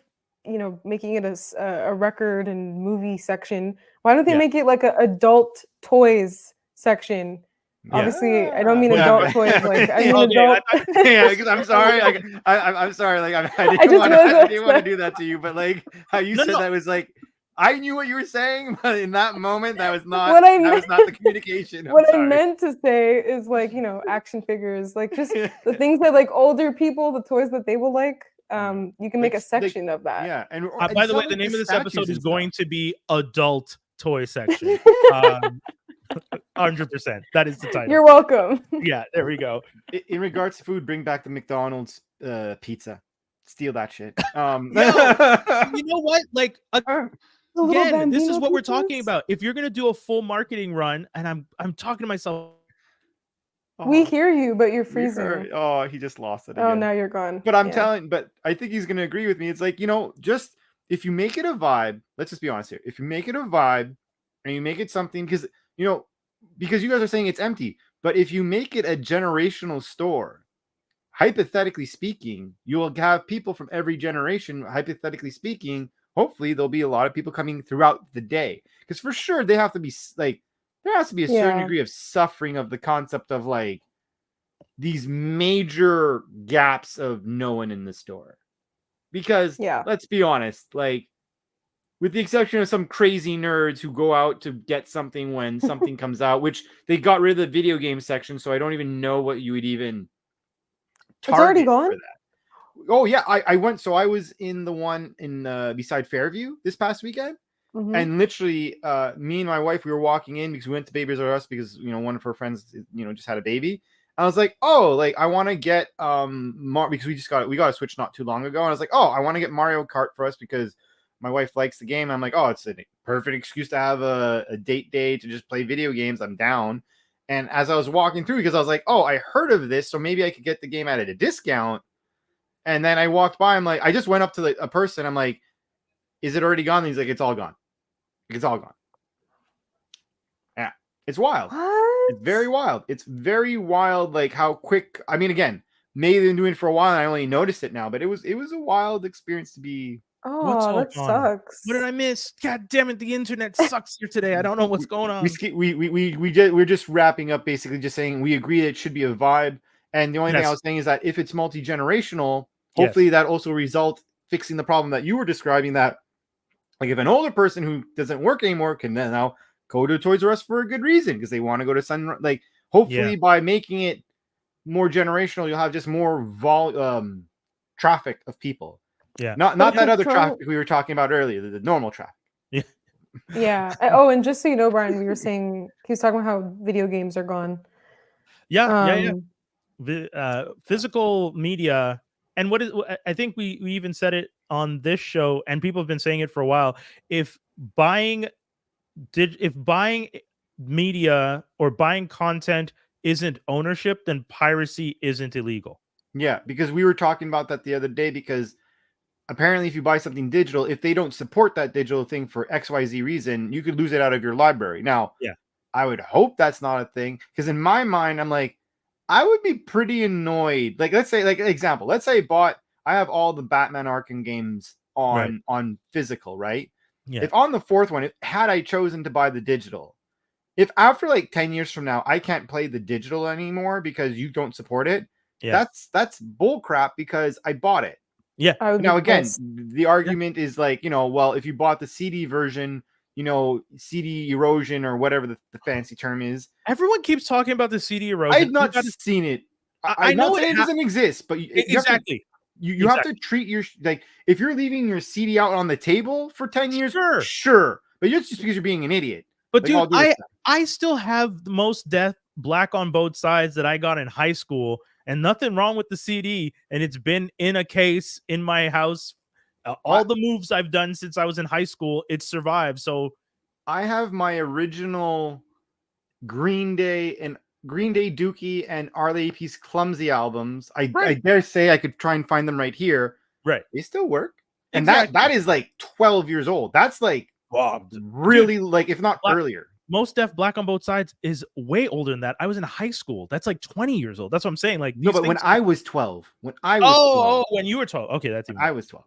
[SPEAKER 3] making it a record and movie section, why don't they make it like an adult toys section? Obviously, I don't mean adult toys. Like I mean adult.
[SPEAKER 2] I'm sorry. I'm sorry. Like I didn't want to do that to you, but like how you said that was like I knew what you were saying, but in that moment, that was not the communication.
[SPEAKER 3] I meant to say is like action figures, like just the things that like older people, the toys that they will like. You can make a section of that.
[SPEAKER 2] Yeah, and
[SPEAKER 1] by the way, the name of this episode is going to be Adult Toy Section. 100%. That is the title.
[SPEAKER 3] You're welcome.
[SPEAKER 1] Yeah, there we go.
[SPEAKER 2] In regards to food, bring back the McDonald's pizza. Steal that shit.
[SPEAKER 1] You know what? Like again, this is what we're talking about. If you're gonna do a full marketing run, and I'm talking to myself.
[SPEAKER 3] We hear you, but you're
[SPEAKER 2] we
[SPEAKER 3] freezing.
[SPEAKER 2] heard- oh, he just lost it
[SPEAKER 3] Oh,
[SPEAKER 2] again.
[SPEAKER 3] now you're gone.
[SPEAKER 2] But I'm
[SPEAKER 3] Yeah.
[SPEAKER 2] telling, but I think he's gonna agree with me. It's like, just if you make it a vibe, let's just be honest here. If you make it a vibe and you make it something, because because you guys are saying it's empty, but if you make it a generational store, hypothetically speaking, you will have people from every generation. Hypothetically speaking, hopefully there'll be a lot of people coming throughout the day, because for sure they have to be like, there has to be a certain
[SPEAKER 3] Yeah.
[SPEAKER 2] degree of suffering of the concept of like these major gaps of no one in the store. Because
[SPEAKER 3] Yeah.
[SPEAKER 2] let's be honest, like, with the exception of some crazy nerds who go out to get something when something comes out, which they got rid of the video game section, so I don't even know what you would even
[SPEAKER 3] It's already
[SPEAKER 2] target
[SPEAKER 3] gone?
[SPEAKER 2] for that. Oh yeah, I went. So I was in the one in beside Fairview this past weekend,
[SPEAKER 3] Mhm.
[SPEAKER 2] and literally, me and my wife, we were walking in because we went to Babies R Us because one of her friends just had a baby. I was like, oh, like I want to get because we got a Switch not too long ago, and I was like, oh, I want to get Mario Kart for us because my wife likes the game. I'm like, oh, it's a perfect excuse to have a date day to just play video games. I'm down. And as I was walking through, because I was like, oh, I heard of this, so maybe I could get the game at a discount. And then I walked by. I'm like, I just went up to a person. I'm like, is it already gone? And he's like, it's all gone. It's all gone. Yeah, it's wild.
[SPEAKER 3] What?
[SPEAKER 2] It's very wild. It's very wild, like how quick. I mean, again, maybe they've been doing it for a while, and I only noticed it now. But it was a wild experience to be.
[SPEAKER 1] What's
[SPEAKER 3] Oh,
[SPEAKER 1] all
[SPEAKER 3] that
[SPEAKER 1] gone?
[SPEAKER 3] sucks.
[SPEAKER 1] What did I miss? God damn it! The internet sucks here today. I don't know what's going on.
[SPEAKER 2] We're just wrapping up, basically just saying we agree that it should be a vibe. And the only thing I
[SPEAKER 1] Yes.
[SPEAKER 2] was saying is that if it's multi-generational,
[SPEAKER 1] Yes.
[SPEAKER 2] hopefully that also results fixing the problem that you were describing, that like if an older person who doesn't work anymore can then now go to Toys R Us for a good reason because they want to go to Sun, like hopefully by making it more generational, you'll have just more traffic of people.
[SPEAKER 1] Yeah.
[SPEAKER 2] Not
[SPEAKER 3] But
[SPEAKER 2] that
[SPEAKER 3] to
[SPEAKER 2] other
[SPEAKER 3] throw-
[SPEAKER 2] traffic we were talking about earlier, the normal traffic.
[SPEAKER 3] Yeah. Oh, and just so you know, Brian, we were saying he was talking about how video games are gone.
[SPEAKER 1] Yeah. Physical media, and what is, I think we even said it on this show, and people have been saying it for a while. If buying media or buying content isn't ownership, then piracy isn't illegal.
[SPEAKER 2] Yeah, because we were talking about that the other day, because apparently if you buy something digital, if they don't support that digital thing for XYZ reason, you could lose it out of your library. Now,
[SPEAKER 1] Yeah.
[SPEAKER 2] I would hope that's not a thing, because in my mind, I'm like, I would be pretty annoyed. Like, let's say, like example, let's say I have all the Batman Arkham games on physical, right?
[SPEAKER 1] Yeah.
[SPEAKER 2] If on the fourth one, had I chosen to buy the digital, if after like 10 years from now, I can't play the digital anymore because you don't support it, that's bull crap because I bought it.
[SPEAKER 1] Yeah.
[SPEAKER 3] I would
[SPEAKER 2] Now,
[SPEAKER 3] be
[SPEAKER 2] again,
[SPEAKER 3] pissed.
[SPEAKER 2] the argument is like, well, if you bought the CD version, CD erosion or whatever the fancy term is.
[SPEAKER 1] Everyone keeps talking about the CD erosion.
[SPEAKER 2] I've not seen it.
[SPEAKER 1] I
[SPEAKER 2] I'm
[SPEAKER 1] know
[SPEAKER 2] not saying it doesn't exist, but
[SPEAKER 1] exactly.
[SPEAKER 2] You have to treat your, like, if you're leaving your CD out on the table for 10 years, sure. But it's just because you're being an idiot.
[SPEAKER 1] But
[SPEAKER 2] like,
[SPEAKER 1] dude, I still have the most death Black on Both Sides that I got in high school, and nothing wrong with the CD, and it's been in a case in my house. All the moves I've done since I was in high school, it survived. So
[SPEAKER 2] I have my original Green Day Dookie and R.A.P.'s Clumsy albums. I dare say I could try and find them right here.
[SPEAKER 1] Right.
[SPEAKER 2] They still work. And
[SPEAKER 1] exactly.
[SPEAKER 2] that is like 12 years old. That's like really, dude, like, if not earlier.
[SPEAKER 1] Most Def Black on Both Sides is way older than that. I was in high school. That's like 20 years old. That's what I'm saying. Like,
[SPEAKER 2] no, but when I was 12, when
[SPEAKER 1] when you were 12. Okay, that's even
[SPEAKER 2] I was 12.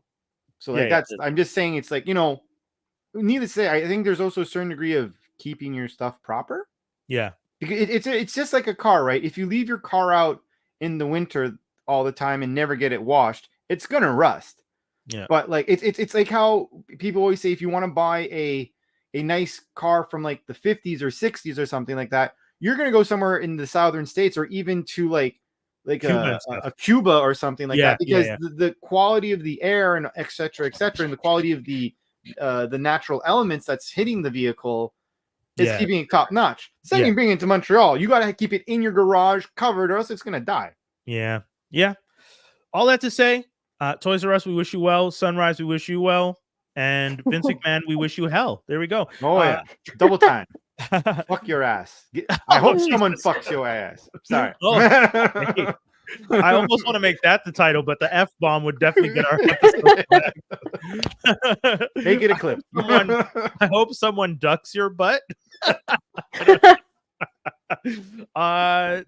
[SPEAKER 2] So like I'm just saying, it's like, needless to say, I think there's also a certain degree of keeping your stuff proper.
[SPEAKER 1] Yeah.
[SPEAKER 2] Because it's just like a car, right? If you leave your car out in the winter all the time and never get it washed, it's gonna rust.
[SPEAKER 1] Yeah.
[SPEAKER 2] But like it's like how people always say, if you want to buy a nice car from like the 50s or 60s or something like that, you're gonna go somewhere in the southern states, or even to like Cuba, a Cuba or something like that, because the quality of the air and et cetera, and the quality of the natural elements that's hitting the vehicle is keeping it top notch. Same you bring it to Montreal, you got to keep it in your garage covered, or else it's gonna die.
[SPEAKER 1] Yeah. All that to say, Toys R Us, we wish you well. Sunrise, we wish you well. And Vince McMahon, we wish you hell. There we go.
[SPEAKER 2] Oh yeah, double time. Fuck your ass. I hope someone
[SPEAKER 1] Jesus.
[SPEAKER 2] fucks your ass. Sorry.
[SPEAKER 1] Oh, hey. I almost want to make that the title, but the F bomb would definitely get our episode flagged.
[SPEAKER 2] Make it a clip.
[SPEAKER 1] I hope someone ducks your butt. Janessa,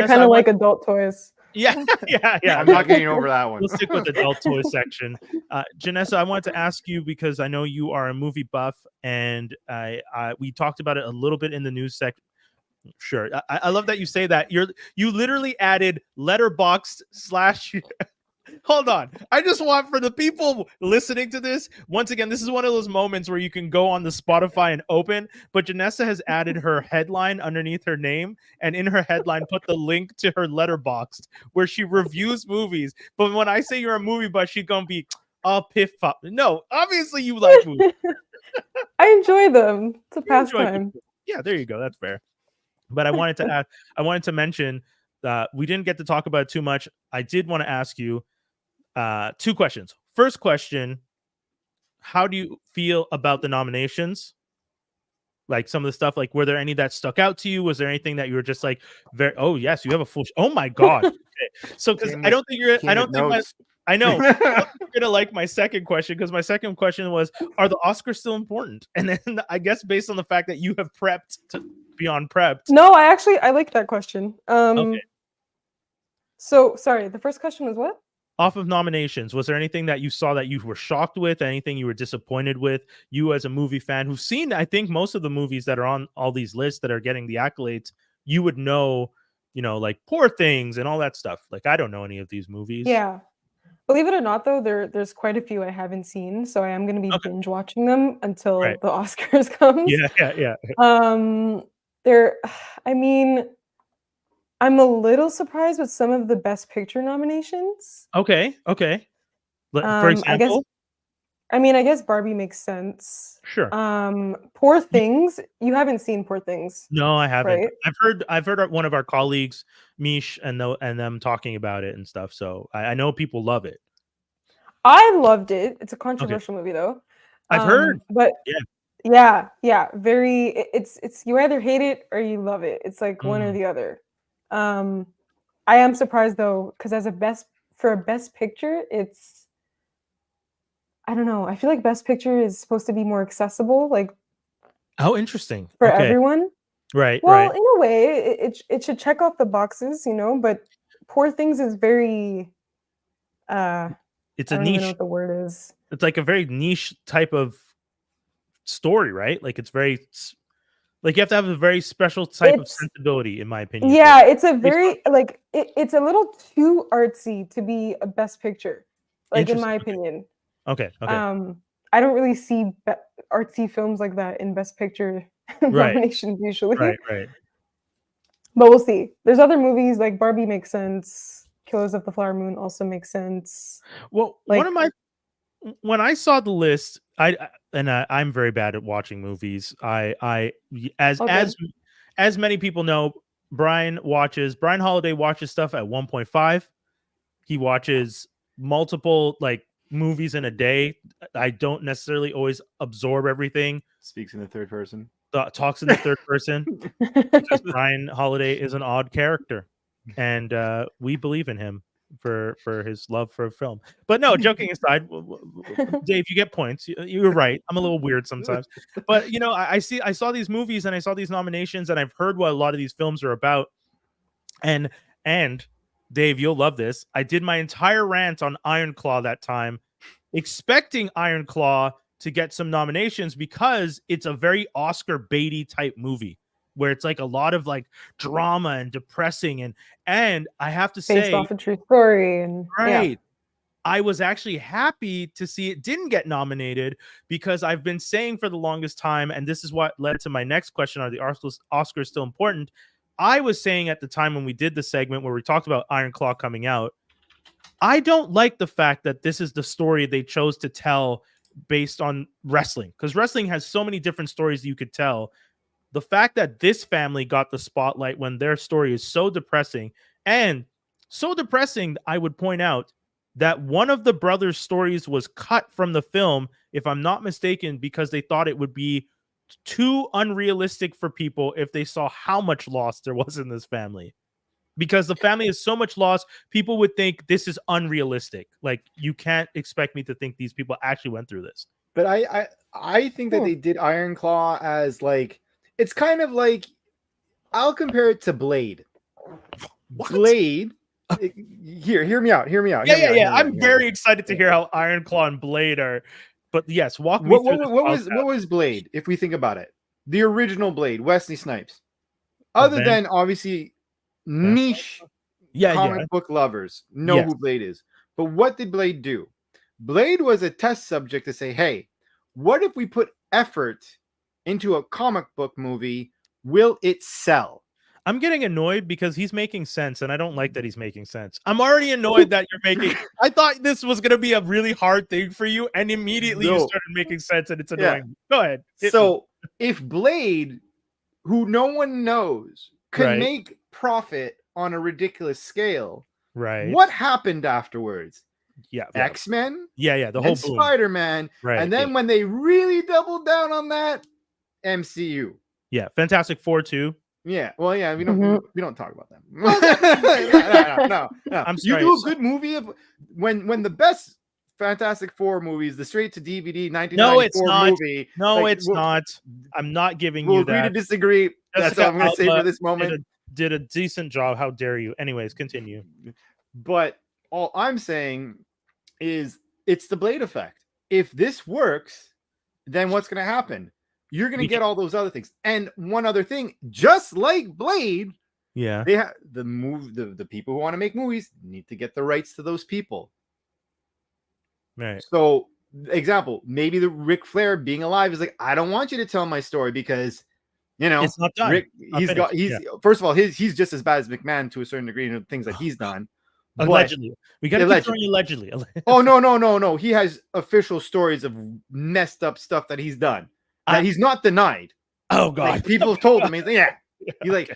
[SPEAKER 3] kind of like adult toys.
[SPEAKER 1] yeah.
[SPEAKER 2] I'm not getting over that one.
[SPEAKER 1] We'll stick with the adult toy section. Janessa, I wanted to ask you because I know you are a movie buff, and we talked about it a little bit in the news section. Sure, I love that you say that. You literally added letterboxd / Hold on. I just want for the people listening to this, once again, this is one of those moments where you can go on the Spotify and open, but Janessa has added her headline underneath her name, and in her headline put the link to her letterboxd where she reviews movies. But when I say you're a movie buff, she's gonna be all piff pop. No, obviously you like movies.
[SPEAKER 3] I enjoy them. It's a
[SPEAKER 1] You enjoy
[SPEAKER 3] pastime.
[SPEAKER 1] movies. Yeah, there you go. That's fair. But I wanted to mention we didn't get to talk about it too much. I did want to ask you two questions. First question, how do you feel about the nominations? Like some of the stuff, like were there any that stuck out to you? Was there anything that you were just like, oh yes, you have a full oh my god. Okay. So because I don't think I know you're gonna like my second question, because my second question was, are the Oscars still important? And then I guess based on the fact that you have prepped beyond prepped.
[SPEAKER 3] No, I like that question.
[SPEAKER 1] Okay.
[SPEAKER 3] So sorry, the first question was what?
[SPEAKER 1] Off of nominations, was there anything that you saw that you were shocked with? Anything you were disappointed with? You as a movie fan who's seen, I think, most of the movies that are on all these lists that are getting the accolades, you would know, like Poor Things and all that stuff. Like, I don't know any of these movies.
[SPEAKER 3] Yeah. Believe it or not, though, there's quite a few I haven't seen, so I am going to be binge watching them until the Oscars comes.
[SPEAKER 1] Yeah.
[SPEAKER 3] I mean, I'm a little surprised with some of the Best Picture nominations.
[SPEAKER 1] Okay. For example,
[SPEAKER 3] I guess Barbie makes sense.
[SPEAKER 1] Sure.
[SPEAKER 3] Poor Things. You haven't seen Poor Things?
[SPEAKER 1] No, I haven't.
[SPEAKER 3] Right?
[SPEAKER 1] I've heard one of our colleagues, Mish, and them talking about it and stuff. So I know people love it.
[SPEAKER 3] I loved it. It's a controversial movie, though.
[SPEAKER 1] I've heard,
[SPEAKER 3] but yeah, very. It's you either hate it or you love it. It's like one or the other. I am surprised though, because for a Best Picture, it's, I don't know. I feel like Best Picture is supposed to be more accessible, like.
[SPEAKER 1] Oh, interesting.
[SPEAKER 3] For everyone.
[SPEAKER 1] Right.
[SPEAKER 3] Well, in a way, it should check off the boxes, but Poor Things is very.
[SPEAKER 1] It's a
[SPEAKER 3] I don't
[SPEAKER 1] niche.
[SPEAKER 3] even know what the word is.
[SPEAKER 1] It's like a very niche type of story, right? Like it's very. Like you have to have a very special type of sensibility, in my opinion.
[SPEAKER 3] Yeah, it's a very it's a little too artsy to be a Best Picture, like in my opinion.
[SPEAKER 1] Okay.
[SPEAKER 3] I don't really see artsy films like that in Best Picture nominations usually.
[SPEAKER 1] Right.
[SPEAKER 3] But we'll see. There's other movies like Barbie makes sense. Killers of the Flower Moon also makes sense.
[SPEAKER 1] Well, when I saw the list, I'm very bad at watching movies. As many people know, Brian Holiday watches stuff at 1.5. He watches multiple movies in a day. I don't necessarily always absorb everything.
[SPEAKER 2] Speaks in the third person.
[SPEAKER 1] Talks in the third person because Brian Holiday is an odd character, and we believe in him for his love for film. But no, joking aside, Dave, you get points. You're right. I'm a little weird sometimes, but I saw these movies and I saw these nominations, and I've heard what a lot of these films are about. And Dave, you'll love this. I did my entire rant on Iron Claw that time, expecting Iron Claw to get some nominations because it's a very Oscar baity type movie where it's like a lot of drama and depressing and I have to say,
[SPEAKER 3] based off a true story, and
[SPEAKER 1] I was actually happy to see it didn't get nominated, because I've been saying for the longest time, and this is what led to my next question: are the Oscars still important? I was saying at the time when we did the segment where we talked about Iron Claw coming out, I don't like the fact that this is the story they chose to tell based on wrestling, because wrestling has so many different stories you could tell. The fact that this family got the spotlight when their story is so depressing, and so depressing, I would point out that one of the brothers' stories was cut from the film, if I'm not mistaken, because they thought it would be too unrealistic for people if they saw how much loss there was in this family. Because the family is so much loss, people would think this is unrealistic. Like, you can't expect me to think these people actually went through this.
[SPEAKER 2] But I think that they did Iron Claw as like, it's kind of like, I'll compare it to Blade.
[SPEAKER 1] What?
[SPEAKER 2] Blade. Hear me out.
[SPEAKER 1] Yeah. I'm very excited to hear how Iron Claw and Blade are. But yes, walk me through
[SPEAKER 2] what was Blade, if we think about it? The original Blade, Wesley Snipes. Other than obviously niche comic book lovers know who Blade is. But what did Blade do? Blade was a test subject to say, hey, what if we put effort into a comic book movie? Will it sell?
[SPEAKER 1] I'm getting annoyed because he's making sense, and I don't like that he's making sense. I'm already annoyed that you're making. I thought this was going to be a really hard thing for you, and immediately you started making sense, and it's annoying. Go ahead.
[SPEAKER 2] So if Blade, who no one knows, can make profit on a ridiculous scale, what happened afterwards? X-Men,
[SPEAKER 1] the whole
[SPEAKER 2] Spider-Man, and then when they really doubled down on that, MCU,
[SPEAKER 1] Fantastic Four too.
[SPEAKER 2] Yeah, well, yeah, we don't talk about them. No.
[SPEAKER 1] I'm sorry.
[SPEAKER 2] You do a good movie of when the best Fantastic Four movies, the straight to DVD 1994 movie.
[SPEAKER 1] No, like, it's not. I'm not giving you that.
[SPEAKER 2] We'll agree to disagree. That's all I'm going to say for this moment.
[SPEAKER 1] Did a decent job. How dare you? Anyways, continue.
[SPEAKER 2] But all I'm saying is it's the Blade effect. If this works, then what's going to happen? You're going to get all those other things. And one other thing, just like Blade, they have the people who want to make movies need to get the rights to those people.
[SPEAKER 1] Right.
[SPEAKER 2] So, example, maybe the Ric Flair being alive is like, I don't want you to tell my story because,
[SPEAKER 1] it's not done.
[SPEAKER 2] First of all, he's just as bad as McMahon to a certain degree in the things that he's done.
[SPEAKER 1] Allegedly. We got to keep throwing allegedly.
[SPEAKER 2] Oh, no. He has official stories of messed up stuff that he's done. That he's not denied.
[SPEAKER 1] Oh God!
[SPEAKER 2] Like, people have told him.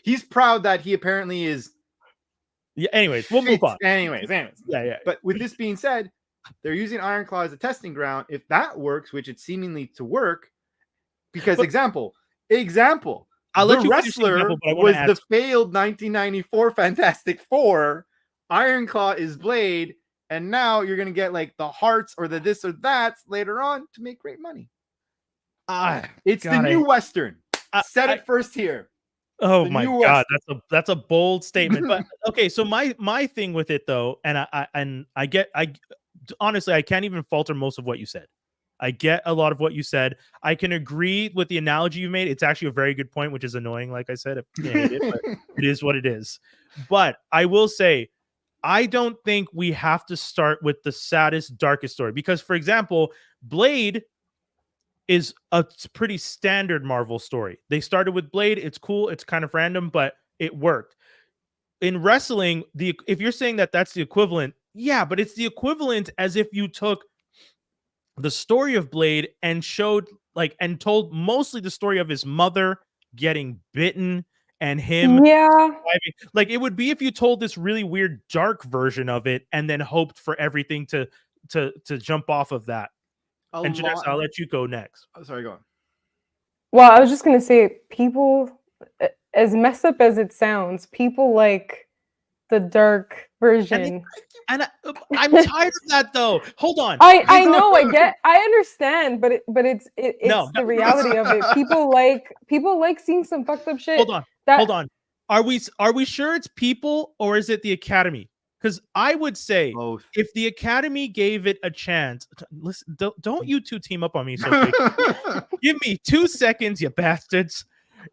[SPEAKER 2] He's proud that he apparently is.
[SPEAKER 1] Yeah. Anyways, we'll move on.
[SPEAKER 2] Anyways.
[SPEAKER 1] Yeah.
[SPEAKER 2] But with this being said, they're using Iron Claw as a testing ground. If that works, which it seemingly to work, because example,
[SPEAKER 1] I'll let
[SPEAKER 2] the
[SPEAKER 1] you
[SPEAKER 2] wrestler was the failed 1994 Fantastic Four. Iron Claw is Blade, and now you're gonna get like the hearts or the this or that later on to make great money. It's the new Western. Said it first here.
[SPEAKER 1] Oh my God, that's a bold statement. But okay, so my thing with it though, and I honestly I can't even falter most of what you said. I get a lot of what you said. I can agree with the analogy you made. It's actually a very good point, which is annoying, like I said, if you hate it, but it is what it is. But I will say, I don't think we have to start with the saddest, darkest story because, for example, Blade is a pretty standard Marvel story. They started with Blade. It's cool. It's kind of random, but it worked. In wrestling, if you're saying that that's the equivalent, but it's the equivalent as if you took the story of Blade and showed and told mostly the story of his mother getting bitten and him surviving. Like, it would be if you told this really weird dark version of it and then hoped for everything to jump off of that. And Janessa, I'll let you go next.
[SPEAKER 2] Oh, sorry, go on.
[SPEAKER 3] Well, I was just going to say, people, as messed up as it sounds, people like the dark version.
[SPEAKER 1] And I'm tired of that, though. Hold on.
[SPEAKER 3] I know, I understand, but it's the reality of it. People like seeing some fucked up shit.
[SPEAKER 1] Hold on. Are we sure it's people or is it the Academy? Because I would say both. If the Academy gave it a chance, listen, don't you two team up on me so quick. Give me 2 seconds, you bastards.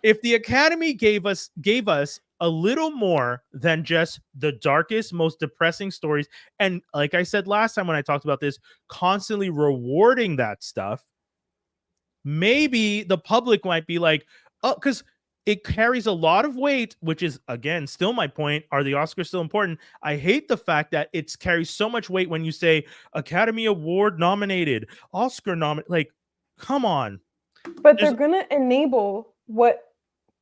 [SPEAKER 1] If the Academy gave us a little more than just the darkest, most depressing stories, and like I said last time when I talked about this, constantly rewarding that stuff, maybe the public might be like, oh, because it carries a lot of weight, which is, again, still my point. Are the Oscars still important? I hate the fact that it carries so much weight when you say Academy Award nominated, Oscar nominated. Like, come on.
[SPEAKER 3] But they're going to enable what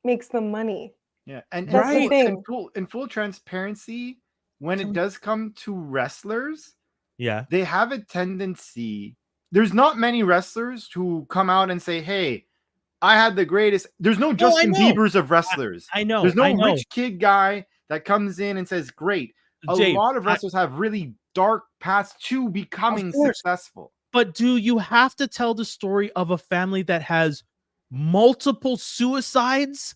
[SPEAKER 3] makes them money.
[SPEAKER 2] Yeah. And
[SPEAKER 3] that's the thing.
[SPEAKER 2] In full transparency, when it does come to wrestlers,
[SPEAKER 1] they
[SPEAKER 2] have a tendency. There's not many wrestlers who come out and say, hey, I had the greatest. There's no
[SPEAKER 1] I
[SPEAKER 2] Justin
[SPEAKER 1] know.
[SPEAKER 2] Biebers of wrestlers.
[SPEAKER 1] I know.
[SPEAKER 2] There's no
[SPEAKER 1] I know.
[SPEAKER 2] rich kid guy that comes in and says, great. A
[SPEAKER 1] Dave,
[SPEAKER 2] lot of wrestlers have really dark paths to becoming
[SPEAKER 1] Of course.
[SPEAKER 2] successful.
[SPEAKER 1] But do you have to tell the story of a family that has multiple suicides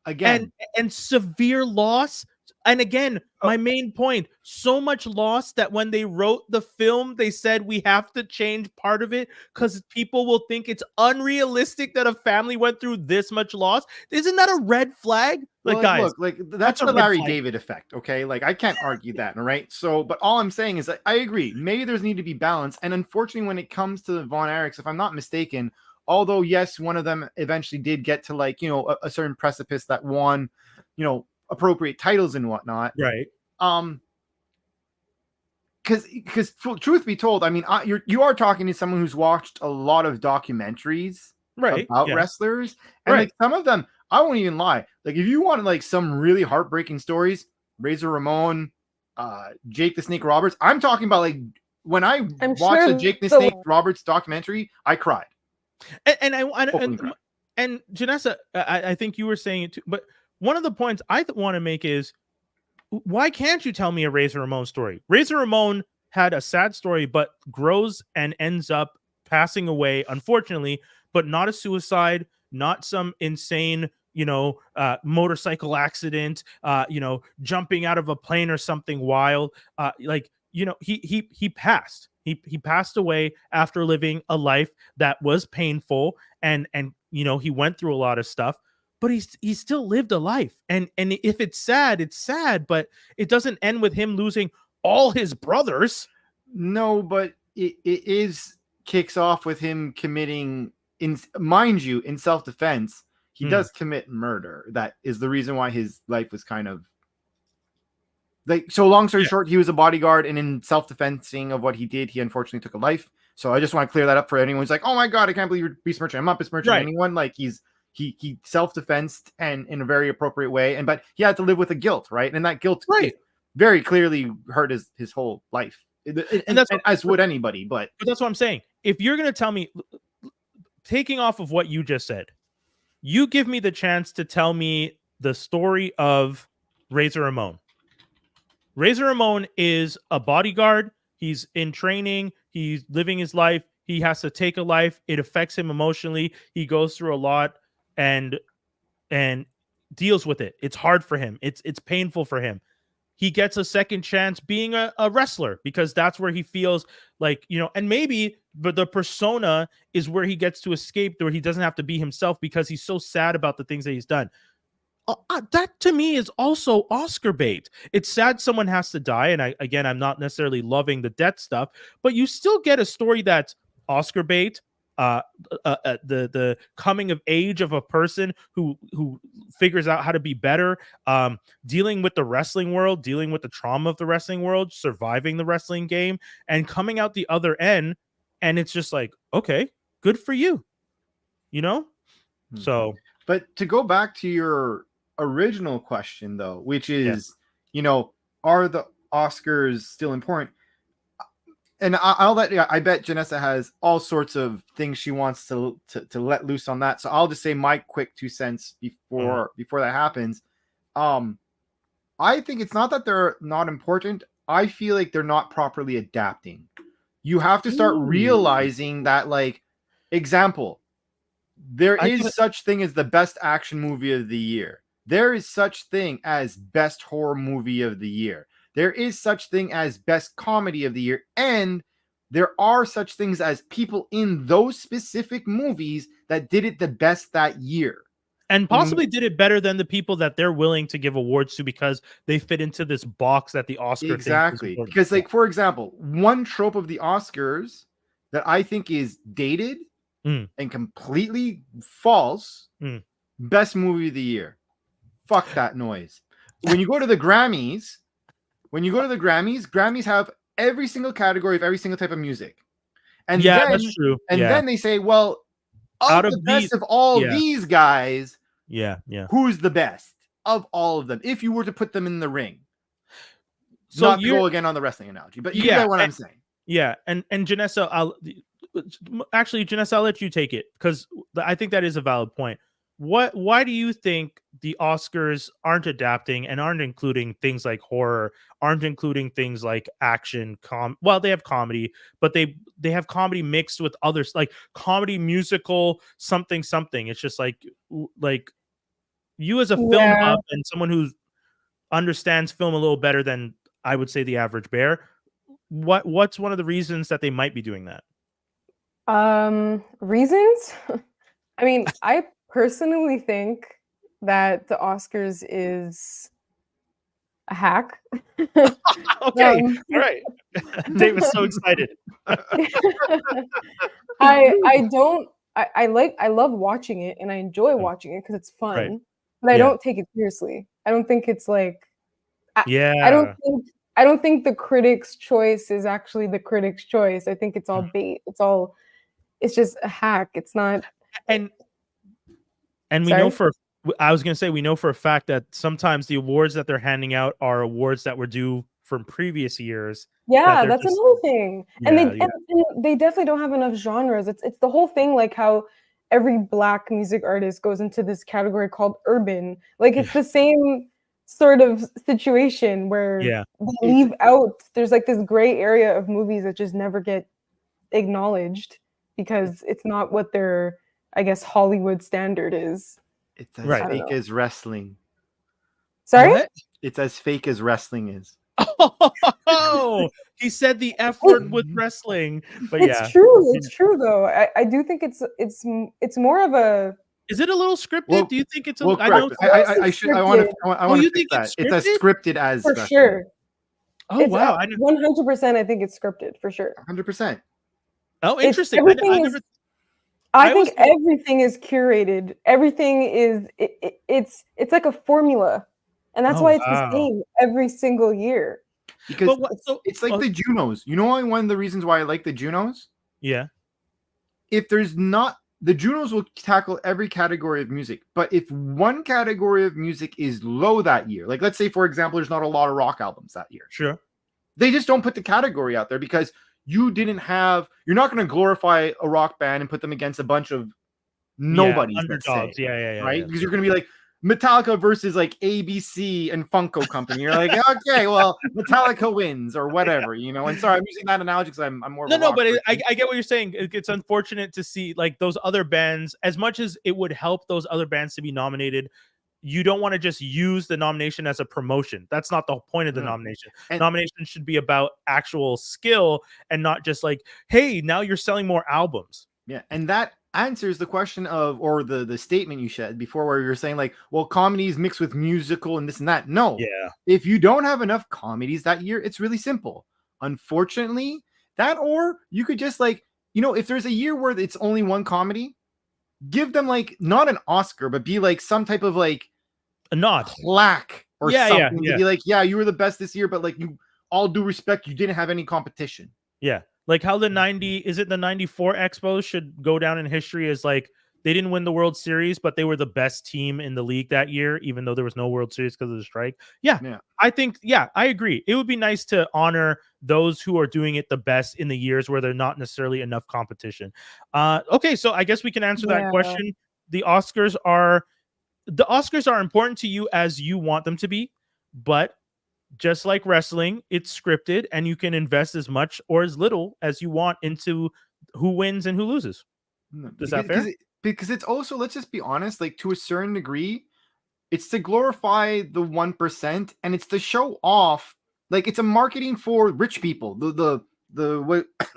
[SPEAKER 2] Again,
[SPEAKER 1] and severe loss? And again, my main point, so much loss that when they wrote the film, they said we have to change part of it because people will think it's unrealistic that a family went through this much loss. Isn't that a red flag? Like,
[SPEAKER 2] well,
[SPEAKER 1] guys,
[SPEAKER 2] look, like
[SPEAKER 1] that's
[SPEAKER 2] that's
[SPEAKER 1] a
[SPEAKER 2] the
[SPEAKER 1] red
[SPEAKER 2] Larry
[SPEAKER 1] flag.
[SPEAKER 2] David effect. Okay, like I can't argue that. All right. So, but all I'm saying is that I agree. Maybe there's need to be balance. And unfortunately, when it comes to the Von Erichs, if I'm not mistaken, although yes, one of them eventually did get to like a certain precipice that won, appropriate titles and whatnot.
[SPEAKER 1] Right.
[SPEAKER 2] Because truth be told, I mean, you are talking to someone who's watched a lot of documentaries about wrestlers, and like some of them, I won't even lie. Like if you want like some really heartbreaking stories, Razor Ramon, Jake the Snake Roberts. I'm talking about like when I watched the Jake the Snake Roberts documentary, I cried.
[SPEAKER 1] And Janessa, I think you were saying it too, but one of the points I want to make is, why can't you tell me a Razor Ramon story? Razor Ramon had a sad story, but grows and ends up passing away, unfortunately, but not a suicide, not some insane, motorcycle accident, jumping out of a plane or something wild. He passed. He passed away after living a life that was painful, and he went through a lot of stuff. But he still lived a life, and if it's sad, but it doesn't end with him losing all his brothers.
[SPEAKER 2] No, but it kicks off with him committing, mind you, in self-defense. He does commit murder. That is the reason why his life was kind of like. So long story short, he was a bodyguard, and in self-defensing of what he did, he unfortunately took a life. So I just want to clear that up for anyone who's like, "Oh my god, I can't believe you're besmirching." I'm not besmirching anyone. Like he self-defensed and in a very appropriate way, but he had to live with the guilt, right? And that guilt very clearly hurt his whole life, and that's as would anybody. But
[SPEAKER 1] that's what I'm saying. If you're gonna tell me, taking off of what you just said, you give me the chance to tell me the story of Razor Ramon. Razor Ramon is a bodyguard. He's in training. He's living his life. He has to take a life. It affects him emotionally. He goes through a lot and deals with it. It's hard for him. It's painful for him. He gets a second chance being a wrestler because that's where he feels like, and maybe, but the persona is where he gets to escape, where he doesn't have to be himself because he's so sad about the things that he's done. That to me is also Oscar bait. It's sad someone has to die. And I'm not necessarily loving the death stuff, but you still get a story that's Oscar bait. The coming of age of a person who figures out how to be better, dealing with the wrestling world, dealing with the trauma of the wrestling world, surviving the wrestling game, and coming out the other end. And it's just like, okay, good for you, So,
[SPEAKER 2] but to go back to your original question though, which is, are the Oscars still important? And I bet Janessa has all sorts of things she wants to let loose on that. So I'll just say my quick 2 cents before that happens. I think it's not that they're not important. I feel like they're not properly adapting. You have to start realizing that, like, example, there is such thing as the best action movie of the year. There is such thing as best horror movie of the year. There is such thing as best comedy of the year. And there are such things as people in those specific movies that did it the best that year.
[SPEAKER 1] And possibly did it better than the people that they're willing to give awards to because they fit into this box that the Oscar
[SPEAKER 2] exactly. Because, like, for example, one trope of the Oscars that I think is dated and completely false, best movie of the year. Fuck that noise. When you go to the Grammys, Grammys have every single category of every single type of music. And
[SPEAKER 1] that's true.
[SPEAKER 2] And then they say, well, out of the best of all these guys, who's the best of all of them? If you were to put them in the ring. So not to go again on the wrestling analogy, but you get what I'm saying.
[SPEAKER 1] Yeah, and Janessa, actually, Janessa, I'll let you take it because I think that is a valid point. Why do you think the Oscars aren't adapting and aren't including things like horror, aren't including things like action, well, they have comedy, but they have comedy mixed with others, like comedy, musical, something. It's just like you as a film
[SPEAKER 3] Yeah.
[SPEAKER 1] buff and someone who understands film a little better than I would say the average bear. What's one of the reasons that they might be doing that?
[SPEAKER 3] Reasons? I mean, I personally think that the Oscars is a hack.
[SPEAKER 1] Okay, all right. Dave was so excited.
[SPEAKER 3] I love watching it and I enjoy watching it because it's fun,
[SPEAKER 1] Right.
[SPEAKER 3] but I
[SPEAKER 1] Yeah.
[SPEAKER 3] don't take it seriously. I don't think it's like
[SPEAKER 1] Yeah.
[SPEAKER 3] I don't think the critics' choice is actually the critics' choice. I think it's all bait. It's just a hack. It's not.
[SPEAKER 1] And we know I was going to say, we know for a fact that sometimes the awards that they're handing out are awards that were due from previous years.
[SPEAKER 3] Yeah, that's another thing. And they definitely don't have enough genres. It's the whole thing, like how every Black music artist goes into this category called urban. Like it's the same sort of situation where they leave out, there's like this gray area of movies that just never get acknowledged because it's not what their, I guess, Hollywood standard is.
[SPEAKER 2] It's as fake as wrestling.
[SPEAKER 3] Sorry?
[SPEAKER 1] What?
[SPEAKER 2] It's as fake as wrestling is.
[SPEAKER 1] Oh, he said the F word with wrestling, but
[SPEAKER 3] it's true. It's true though. I do think it's more of a.
[SPEAKER 1] Is it a little scripted?
[SPEAKER 2] Well,
[SPEAKER 1] do you think it's a?
[SPEAKER 2] Well,
[SPEAKER 1] I want
[SPEAKER 2] to fix that. It's as scripted as
[SPEAKER 3] for sure.
[SPEAKER 1] Oh wow!
[SPEAKER 3] 100%. I think it's scripted for sure.
[SPEAKER 2] 100%.
[SPEAKER 1] Oh, interesting.
[SPEAKER 3] I think everything is curated. Everything is it's like a formula, and that's why it's the same every single year.
[SPEAKER 2] Because it's like the Junos. You know why one of the reasons why I like the Junos?
[SPEAKER 1] Yeah.
[SPEAKER 2] If there's not, the Junos will tackle every category of music. But if one category of music is low that year, like let's say, for example, there's not a lot of rock albums that year.
[SPEAKER 1] Sure.
[SPEAKER 2] They just don't put the category out there because you're not going to glorify a rock band and put them against a bunch of nobodies.
[SPEAKER 1] Underdogs.
[SPEAKER 2] Right? Because you're going to be like Metallica versus like ABC and Funko Company. You're like, okay, well, Metallica wins or whatever, you know. And sorry, I'm using that analogy because I'm more.
[SPEAKER 1] No, but I get what you're saying. It's unfortunate to see like those other bands, as much as it would help those other bands to be nominated. You don't want to just use the nomination as a promotion. That's not the point of the nomination. Nomination should be about actual skill and not just like, hey, now you're selling more albums.
[SPEAKER 2] Yeah, and that answers the question of, or the statement you said before where you're saying like, well, comedies mixed with musical and this and that. No.
[SPEAKER 1] Yeah.
[SPEAKER 2] If you don't have enough comedies that year, it's really simple. Unfortunately, or you could just like, you know, if there's a year where it's only one comedy, give them like not an Oscar, but be like some type of like
[SPEAKER 1] a nod,
[SPEAKER 2] plaque or something to be like, yeah, you were the best this year, but like you, all due respect, you didn't have any competition.
[SPEAKER 1] Yeah. Like how the 94 Expos should go down in history as like they didn't win the World Series, but they were the best team in the league that year, even though there was no World Series because of the strike. Yeah. I think, I agree. It would be nice to honor those who are doing it the best in the years where there's not necessarily enough competition. Okay, so I guess we can answer that question. The Oscars are important to you as you want them to be, but just like wrestling, it's scripted and you can invest as much or as little as you want into who wins and who loses. Is that fair?
[SPEAKER 2] Because it's also, let's just be honest, like to a certain degree, it's to glorify the 1% and it's to show off, like it's a marketing for rich people, the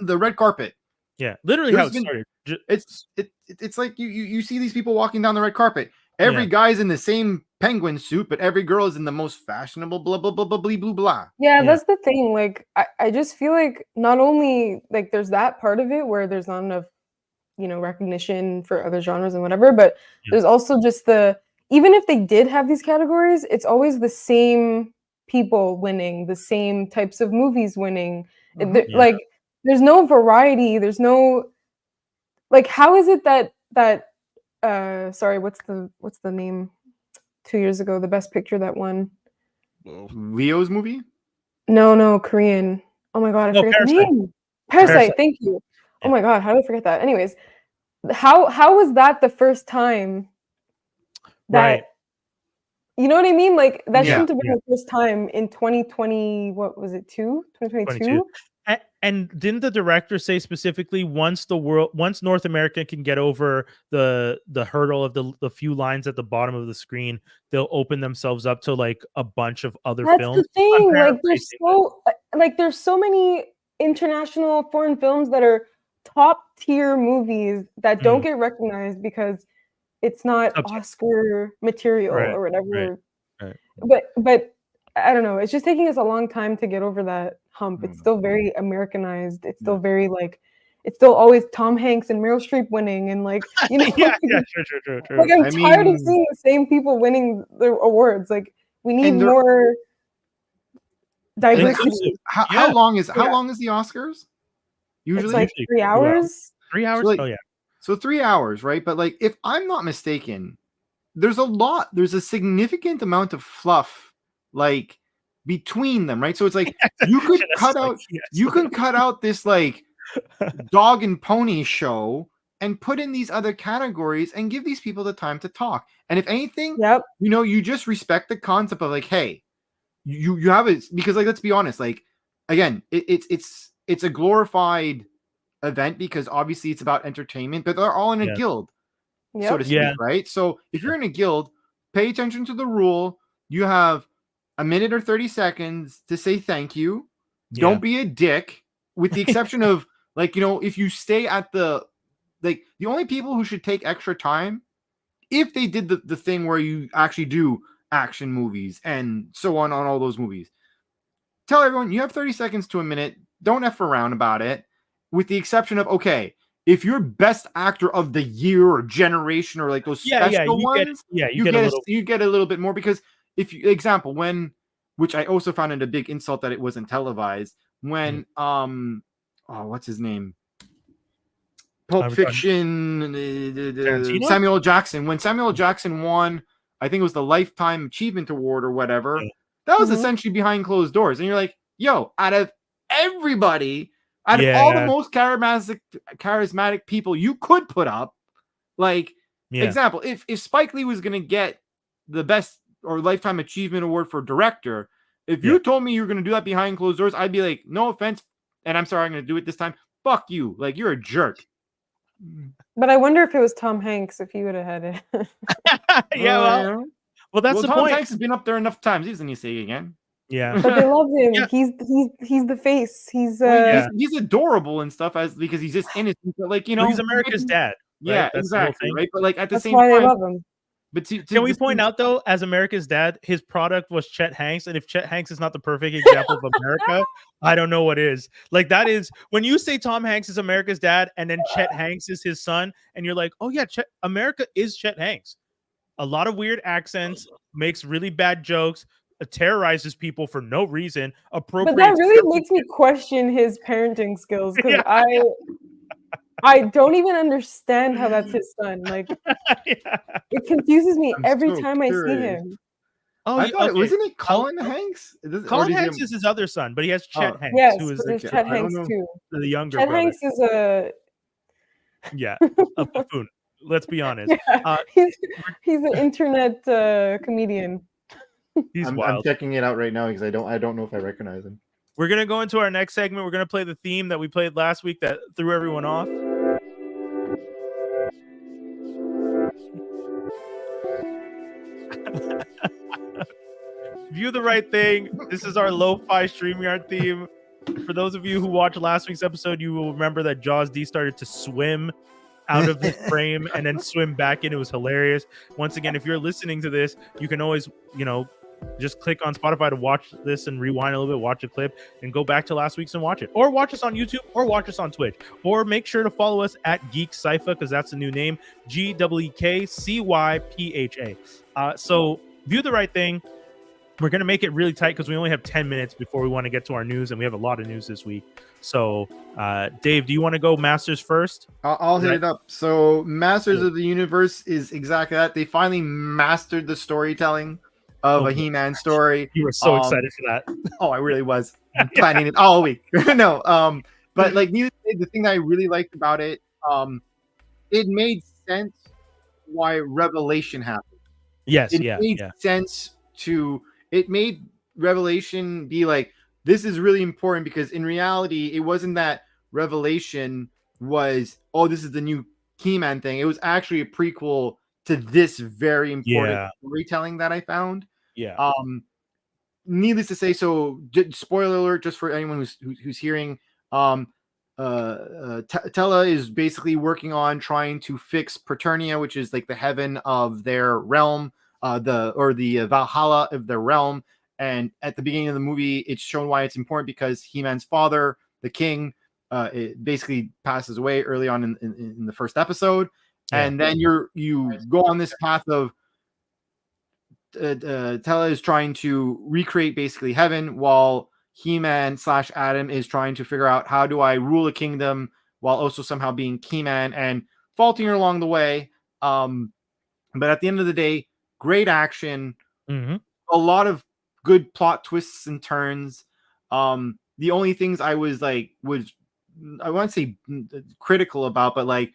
[SPEAKER 2] red carpet.
[SPEAKER 1] Yeah, literally how it started.
[SPEAKER 2] It's like you see these people walking down the red carpet. Every guy's in the same penguin suit, but every girl is in the most fashionable blah blah blah blah blah blah blah.
[SPEAKER 3] Yeah, that's the thing. Like I just feel like not only like there's that part of it where there's not enough, you know, recognition for other genres and whatever, but there's also just even if they did have these categories, it's always the same people winning, the same types of movies winning. Like there's no variety. There's no, like, how is it that sorry, what's the name 2 years ago, the best picture that won?
[SPEAKER 2] Leo's movie?
[SPEAKER 3] No, Korean. Oh my god, I forget the name. Parasite. Thank you. Oh my god, how did I forget that? Anyways, how was that the first time that
[SPEAKER 1] Right.
[SPEAKER 3] you know what I mean? Like that
[SPEAKER 2] Yeah,
[SPEAKER 3] shouldn't have been the first time in 2020. What was it? 2022.
[SPEAKER 1] And didn't the director say specifically once North America can get over the hurdle of the few lines at the bottom of the screen, they'll open themselves up to like a bunch of other
[SPEAKER 3] That's
[SPEAKER 1] films?
[SPEAKER 3] the thing.
[SPEAKER 1] I'm
[SPEAKER 3] Like there's so many international foreign films that are top tier movies that don't get recognized because it's not
[SPEAKER 1] Subject.
[SPEAKER 3] Oscar material
[SPEAKER 1] Right,
[SPEAKER 3] or whatever.
[SPEAKER 1] right.
[SPEAKER 3] But I don't know. It's just taking us a long time to get over that hump. It's still very Americanized. It's still very like, it's still always Tom Hanks and Meryl Streep winning, and like, you know,
[SPEAKER 1] yeah, true.
[SPEAKER 3] like I'm
[SPEAKER 2] I
[SPEAKER 3] tired
[SPEAKER 2] mean-
[SPEAKER 3] of seeing the same people winning the awards. Like we need
[SPEAKER 2] And they're-
[SPEAKER 3] more diversity.
[SPEAKER 1] Inclusive.
[SPEAKER 2] How long is the Oscars? Usually,
[SPEAKER 3] It's like
[SPEAKER 1] Usually
[SPEAKER 3] 3 hours.
[SPEAKER 1] 3 hours.
[SPEAKER 2] So, like,
[SPEAKER 1] Oh yeah.
[SPEAKER 2] So 3 hours, right? But like, if I'm not mistaken, there's a significant amount of fluff like between them, right? So it's like you could cut out this like dog and pony show and put in these other categories and give these people the time to talk. And if anything,
[SPEAKER 3] Yep.
[SPEAKER 2] you know, you just respect the concept of like, hey, you have it, because like, let's be honest, like again, it's a glorified event because obviously it's about entertainment, but they're all in a guild, so to speak, right? So if you're in a guild, pay attention to the rule. You have a minute or 30 seconds to say thank you. Don't be a dick, with the exception of like, you know, if you stay at the only people who should take extra time, if they did the thing where you actually do action movies and so on all those movies, tell everyone you have 30 seconds to a minute. Don't F around about it, with the exception of, okay, if you're best actor of the year or generation or like those special ones, you get a little bit more, because if you example which I also found it a big insult that it wasn't televised, when what's his name? Pulp Fiction, Samuel Jackson. When Samuel Jackson won, I think it was the Lifetime Achievement Award or whatever, that was essentially behind closed doors. And you're like, yo, out of everybody, out of all the most charismatic people you could put up, like, example, if Spike Lee was going to get the best or Lifetime Achievement Award for director, if you told me you were going to do that behind closed doors, I'd be like, no offense, and I'm sorry, I'm going to do it this time. Fuck you. Like, you're a jerk.
[SPEAKER 3] But I wonder if it was Tom Hanks, if he would have had it.
[SPEAKER 1] Well, that's the
[SPEAKER 2] Tom
[SPEAKER 1] point.
[SPEAKER 2] Hanks has been up there enough times. He doesn't need to say it again.
[SPEAKER 1] Yeah,
[SPEAKER 3] but they love him. He's the face. He's
[SPEAKER 2] he's adorable and stuff because he's just innocent. But like, you know,
[SPEAKER 1] he's America's dad. Right?
[SPEAKER 2] Yeah,
[SPEAKER 1] that's
[SPEAKER 2] exactly. Right, but like at the
[SPEAKER 3] that's
[SPEAKER 2] same
[SPEAKER 3] why
[SPEAKER 2] time,
[SPEAKER 3] they love him.
[SPEAKER 2] But
[SPEAKER 1] can we point out though, as America's dad, his product was Chet Hanks, and if Chet Hanks is not the perfect example of America, I don't know what is. Like, that is when you say Tom Hanks is America's dad, and then Chet Hanks is his son, and you're like, oh yeah, America is Chet Hanks. A lot of weird accents, makes really bad jokes, terrorizes people for no reason.
[SPEAKER 3] But that really makes me question his parenting skills, because I don't even understand how that's his son. Like, it confuses me every time I see him.
[SPEAKER 2] Oh, I thought, wasn't it Colin Hanks?
[SPEAKER 1] Colin Hanks is his other son, but he has Chet Hanks.
[SPEAKER 3] Yes,
[SPEAKER 1] who is
[SPEAKER 3] there's Chet Hanks too.
[SPEAKER 1] The younger
[SPEAKER 3] Chet
[SPEAKER 1] brother.
[SPEAKER 3] Hanks is a
[SPEAKER 1] buffoon. Let's be honest.
[SPEAKER 3] He's an internet comedian.
[SPEAKER 1] He's
[SPEAKER 2] I'm
[SPEAKER 1] wild.
[SPEAKER 2] checking it out right now because I don't know if I recognize him.
[SPEAKER 1] We're gonna go into our next segment. We're gonna play the theme that we played last week that threw everyone off. View the right thing. This is our lo-fi StreamYard theme. For those of you who watched last week's episode, you will remember that Jaws D started to swim out of his frame and then swim back in. It was hilarious. Once again, if you're listening to this, you can always, just click on Spotify to watch this and rewind a little bit, watch a clip, and go back to last week's and watch it. Or watch us on YouTube, or watch us on Twitch. Or make sure to follow us at Geek Cypher, because that's the new name, GeekCypha. So view the right thing. We're going to make it really tight because we only have 10 minutes before we want to get to our news, and we have a lot of news this week. So, Dave, do you want to go Masters first?
[SPEAKER 2] I'll hit it up. So, Masters of the Universe is exactly that. They finally mastered the storytelling of a He-Man story.
[SPEAKER 1] You were so excited for that.
[SPEAKER 2] Oh, I really was. I'm planning it all week. No, But like needless to say, the thing that I really liked about it, it made sense why Revelation happened.
[SPEAKER 1] Yes,
[SPEAKER 2] It
[SPEAKER 1] yeah,
[SPEAKER 2] made
[SPEAKER 1] yeah.
[SPEAKER 2] sense it made Revelation be like, this is really important, because in reality, it wasn't that Revelation was, oh, this is the new He-Man thing. It was actually a prequel to this very important storytelling that I found.
[SPEAKER 1] Yeah.
[SPEAKER 2] Needless to say, so spoiler alert, just for anyone who's hearing, Tella is basically working on trying to fix Preternia, which is like the heaven of their realm, the Valhalla of their realm. And at the beginning of the movie, it's shown why it's important, because He-Man's father, the king, it basically passes away early on in the first episode.
[SPEAKER 1] Yeah.
[SPEAKER 2] And then you go on this path of Tella is trying to recreate basically heaven, while He-Man / Adam is trying to figure out, how do I rule a kingdom while also somehow being He-Man, and faulting her along the way. But at the end of the day, great action,
[SPEAKER 1] Mm-hmm.
[SPEAKER 2] a lot of good plot twists and turns. The only things I was I won't say critical about, but like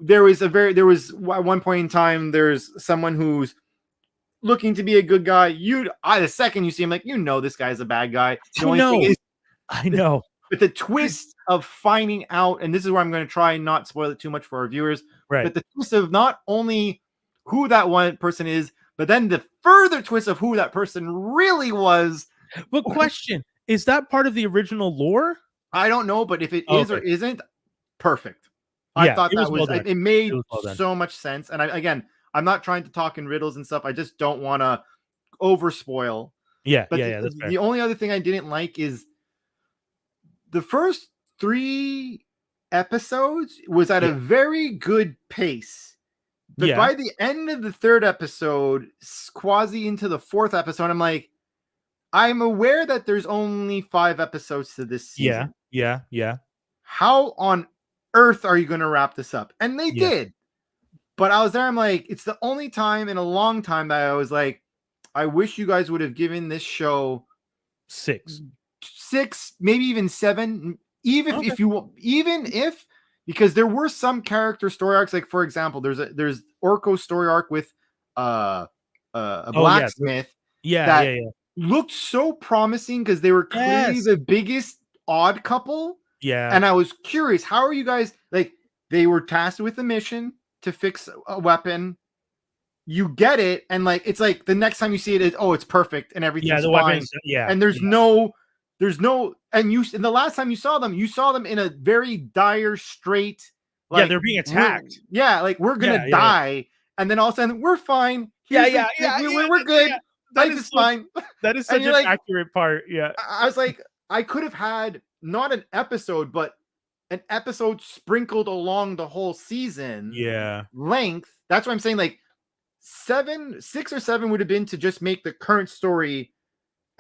[SPEAKER 2] there was at one point in time, there's someone who's looking to be a good guy. The second you see him, like, this guy's a bad guy. The only thing is,
[SPEAKER 1] I know.
[SPEAKER 2] but the twist of finding out, and this is where I'm going to try and not spoil it too much for our viewers,
[SPEAKER 1] Right.
[SPEAKER 2] but the twist of not only who that one person is, but then the further twist of who that person really was.
[SPEAKER 1] But question, is that part of the original lore?
[SPEAKER 2] I don't know, but if it is or isn't, perfect.
[SPEAKER 1] Yeah,
[SPEAKER 2] I thought that was, it made so much sense. And I'm not trying to talk in riddles and stuff. I just don't want to over spoil.
[SPEAKER 1] Yeah,
[SPEAKER 2] but
[SPEAKER 1] that's fair.
[SPEAKER 2] The only other thing I didn't like is the first 3 episodes was at a very good pace. But by the end of the 3rd episode, quasi into the 4th episode, I'm like, I'm aware that there's only 5 episodes to this season.
[SPEAKER 1] Yeah.
[SPEAKER 2] How on earth are you going to wrap this up? And they did. But I was there, I'm like, it's the only time in a long time that I was like, I wish you guys would have given this show
[SPEAKER 1] 6,
[SPEAKER 2] maybe even 7, because there were some character story arcs. Like, for example, there's Orko's story arc with a blacksmith that looked so promising, because they were clearly the biggest odd couple.
[SPEAKER 1] Yeah.
[SPEAKER 2] And I was curious, how are you guys, like, they were tasked with a mission to fix a weapon. You get it, and like, it's like the next time you see it, it's perfect and everything's fine. And there's no, and the last time you saw them in a very dire strait. Like,
[SPEAKER 1] they're being attacked.
[SPEAKER 2] Like, we're gonna die, and then all of a sudden we're fine. We're good. Life is fine.
[SPEAKER 1] That is such an accurate part. Yeah,
[SPEAKER 2] I was like, I could have had not an episode, but an episode sprinkled along the whole season. Length. That's what I'm saying. Like 6 or 7 would have been to just make the current story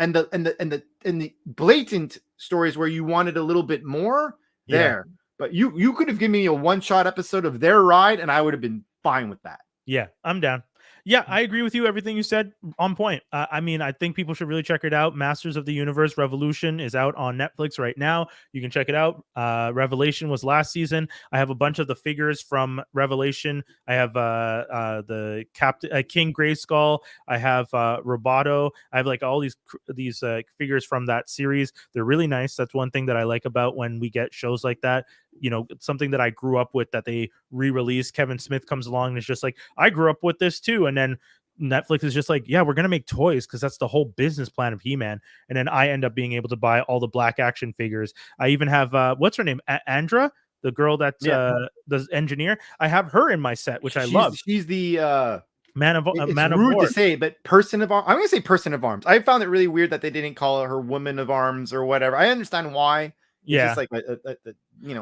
[SPEAKER 2] and the blatant stories where you wanted a little bit more there. But you could have given me a one-shot episode of their ride, and I would have been fine with that.
[SPEAKER 1] Yeah, I'm down. Yeah, I agree with you. Everything you said, on point. I mean, I think people should really check it out. Masters of the Universe Revolution is out on Netflix right now. You can check it out. Revelation was last season. I have a bunch of the figures from Revelation. I have the Captain King Grayskull. I have Roboto. I have like all these figures from that series. They're really nice. That's one thing that I like about when we get shows like that. You know, something that I grew up with that they re-release. Kevin Smith comes along and is just like, I grew up with this too. And then Netflix is just like, yeah, we're going to make toys, because that's the whole business plan of He-Man. And then I end up being able to buy all the black action figures. I even have, what's her name? Andra, the girl that does engineer. I have her in my set, which I love.
[SPEAKER 2] She's the
[SPEAKER 1] man of
[SPEAKER 2] rude
[SPEAKER 1] war.
[SPEAKER 2] To say, but person of arms. I'm going to say person of arms. I found it really weird that they didn't call her woman of arms or whatever. I understand why. It's just like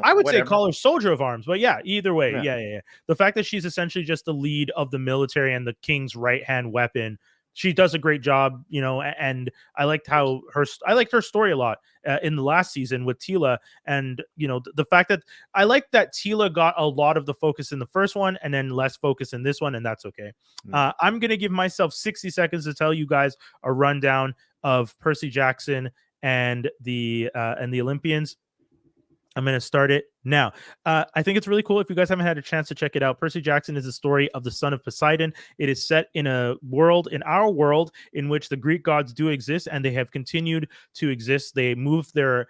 [SPEAKER 1] I would say call her soldier of arms, but either way, yeah. The fact that she's essentially just the lead of the military and the king's right hand weapon, she does a great job, and I liked her story a lot in the last season with Teela, and the fact that I like that Teela got a lot of the focus in the first one and then less focus in this one, and that's okay. I'm gonna give myself 60 seconds to tell you guys a rundown of Percy Jackson and the Olympians. I'm going to start it now. I think it's really cool. If you guys haven't had a chance to check it out, Percy Jackson is the story of the son of Poseidon. It is set in a world, in our world, in which the Greek gods do exist, and they have continued to exist. They moved their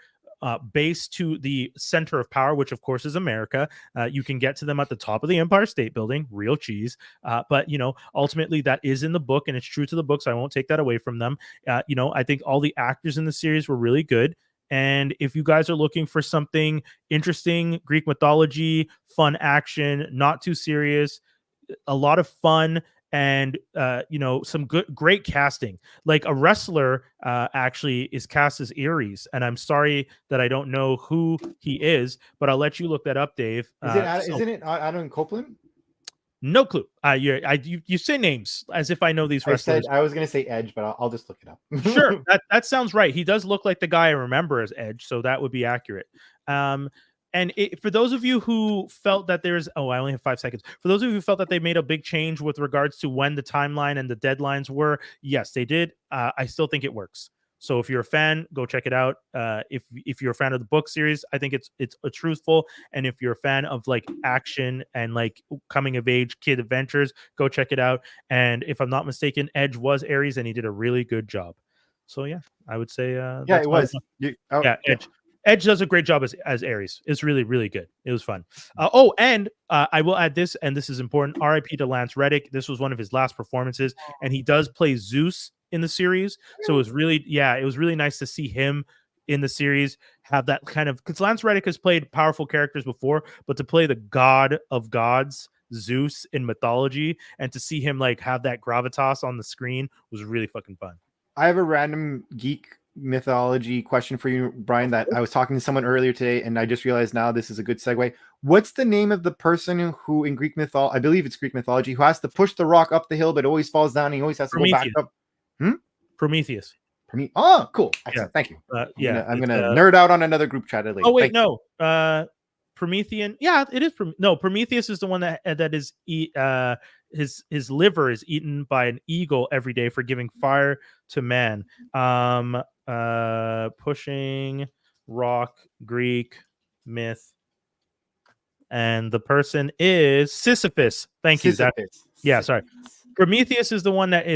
[SPEAKER 1] base to the center of power, which of course is America. You can get to them at the top of the Empire State Building, real cheese. But ultimately that is in the book, and it's true to the book, so I won't take that away from them. I think all the actors in the series were really good. And if you guys are looking for something interesting, Greek mythology, fun action, not too serious, a lot of fun, and some great casting. Like a wrestler actually is cast as Ares, and I'm sorry that I don't know who he is, but I'll let you look that up, Dave.
[SPEAKER 2] Isn't it Adam Copeland?
[SPEAKER 1] No clue. You say names as if I know these wrestlers.
[SPEAKER 2] I was going to say Edge, but I'll just look it up.
[SPEAKER 1] Sure, that sounds right. He does look like the guy I remember as Edge, so that would be accurate. And for those of you who felt that I only have 5 seconds. For those of you who felt that they made a big change with regards to when the timeline and the deadlines were, yes, they did. I still think it works. So if you're a fan, go check it out. If you're a fan of the book series, I think it's a truthful. And if you're a fan of like action and like coming of age kid adventures, go check it out. And if I'm not mistaken, Edge was Ares, and he did a really good job. So yeah, I would say
[SPEAKER 2] yeah, it was.
[SPEAKER 1] Edge. Edge does a great job as Ares. It's really, really good. It was fun. And I will add this, and this is important. R.I.P. to Lance Reddick. This was one of his last performances, and he does play Zeus in the series. So it was really nice to see him in the series have that kind of, because Lance Reddick has played powerful characters before, but to play the god of gods, Zeus, in mythology, and to see him like have that gravitas on the screen was really fucking fun.
[SPEAKER 2] I have a random geek mythology question for you, Brian, that I was talking to someone earlier today, and I just realized now this is a good segue. What's the name of the person who in Greek mythology, I believe it's Greek mythology, who has to push the rock up the hill but always falls down and he always has to go back up?
[SPEAKER 1] Prometheus.
[SPEAKER 2] Oh, cool. Excellent.
[SPEAKER 1] Yeah.
[SPEAKER 2] Thank you. I'm gonna
[SPEAKER 1] nerd
[SPEAKER 2] out on another group chat later.
[SPEAKER 1] Oh wait, no. Promethean. Yeah, it is. Prometheus is the one that is his liver is eaten by an eagle every day for giving fire to man. Pushing rock, Greek myth, and the person is Sisyphus. Thank you. Sorry. Prometheus is the one that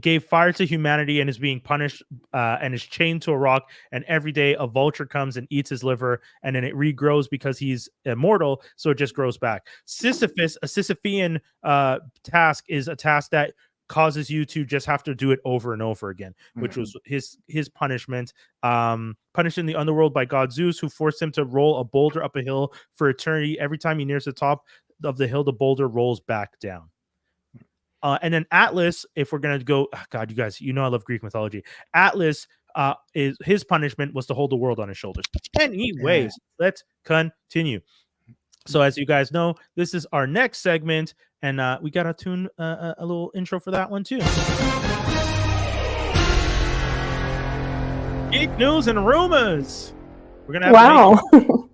[SPEAKER 1] gave fire to humanity and is being punished and is chained to a rock. And every day a vulture comes and eats his liver, and then it regrows because he's immortal. So it just grows back. Sisyphus, a Sisyphean task, is a task that causes you to just have to do it over and over again, which was his punishment. Punished in the underworld by god Zeus, who forced him to roll a boulder up a hill for eternity. Every time he nears the top of the hill, the boulder rolls back down. And then Atlas, if we're gonna go, God, you guys, I love Greek mythology. Atlas, his punishment was to hold the world on his shoulders. Anyways, let's continue. So as you guys know, this is our next segment, and we got to tune a little intro for that one too. Geek news and rumors. We're gonna have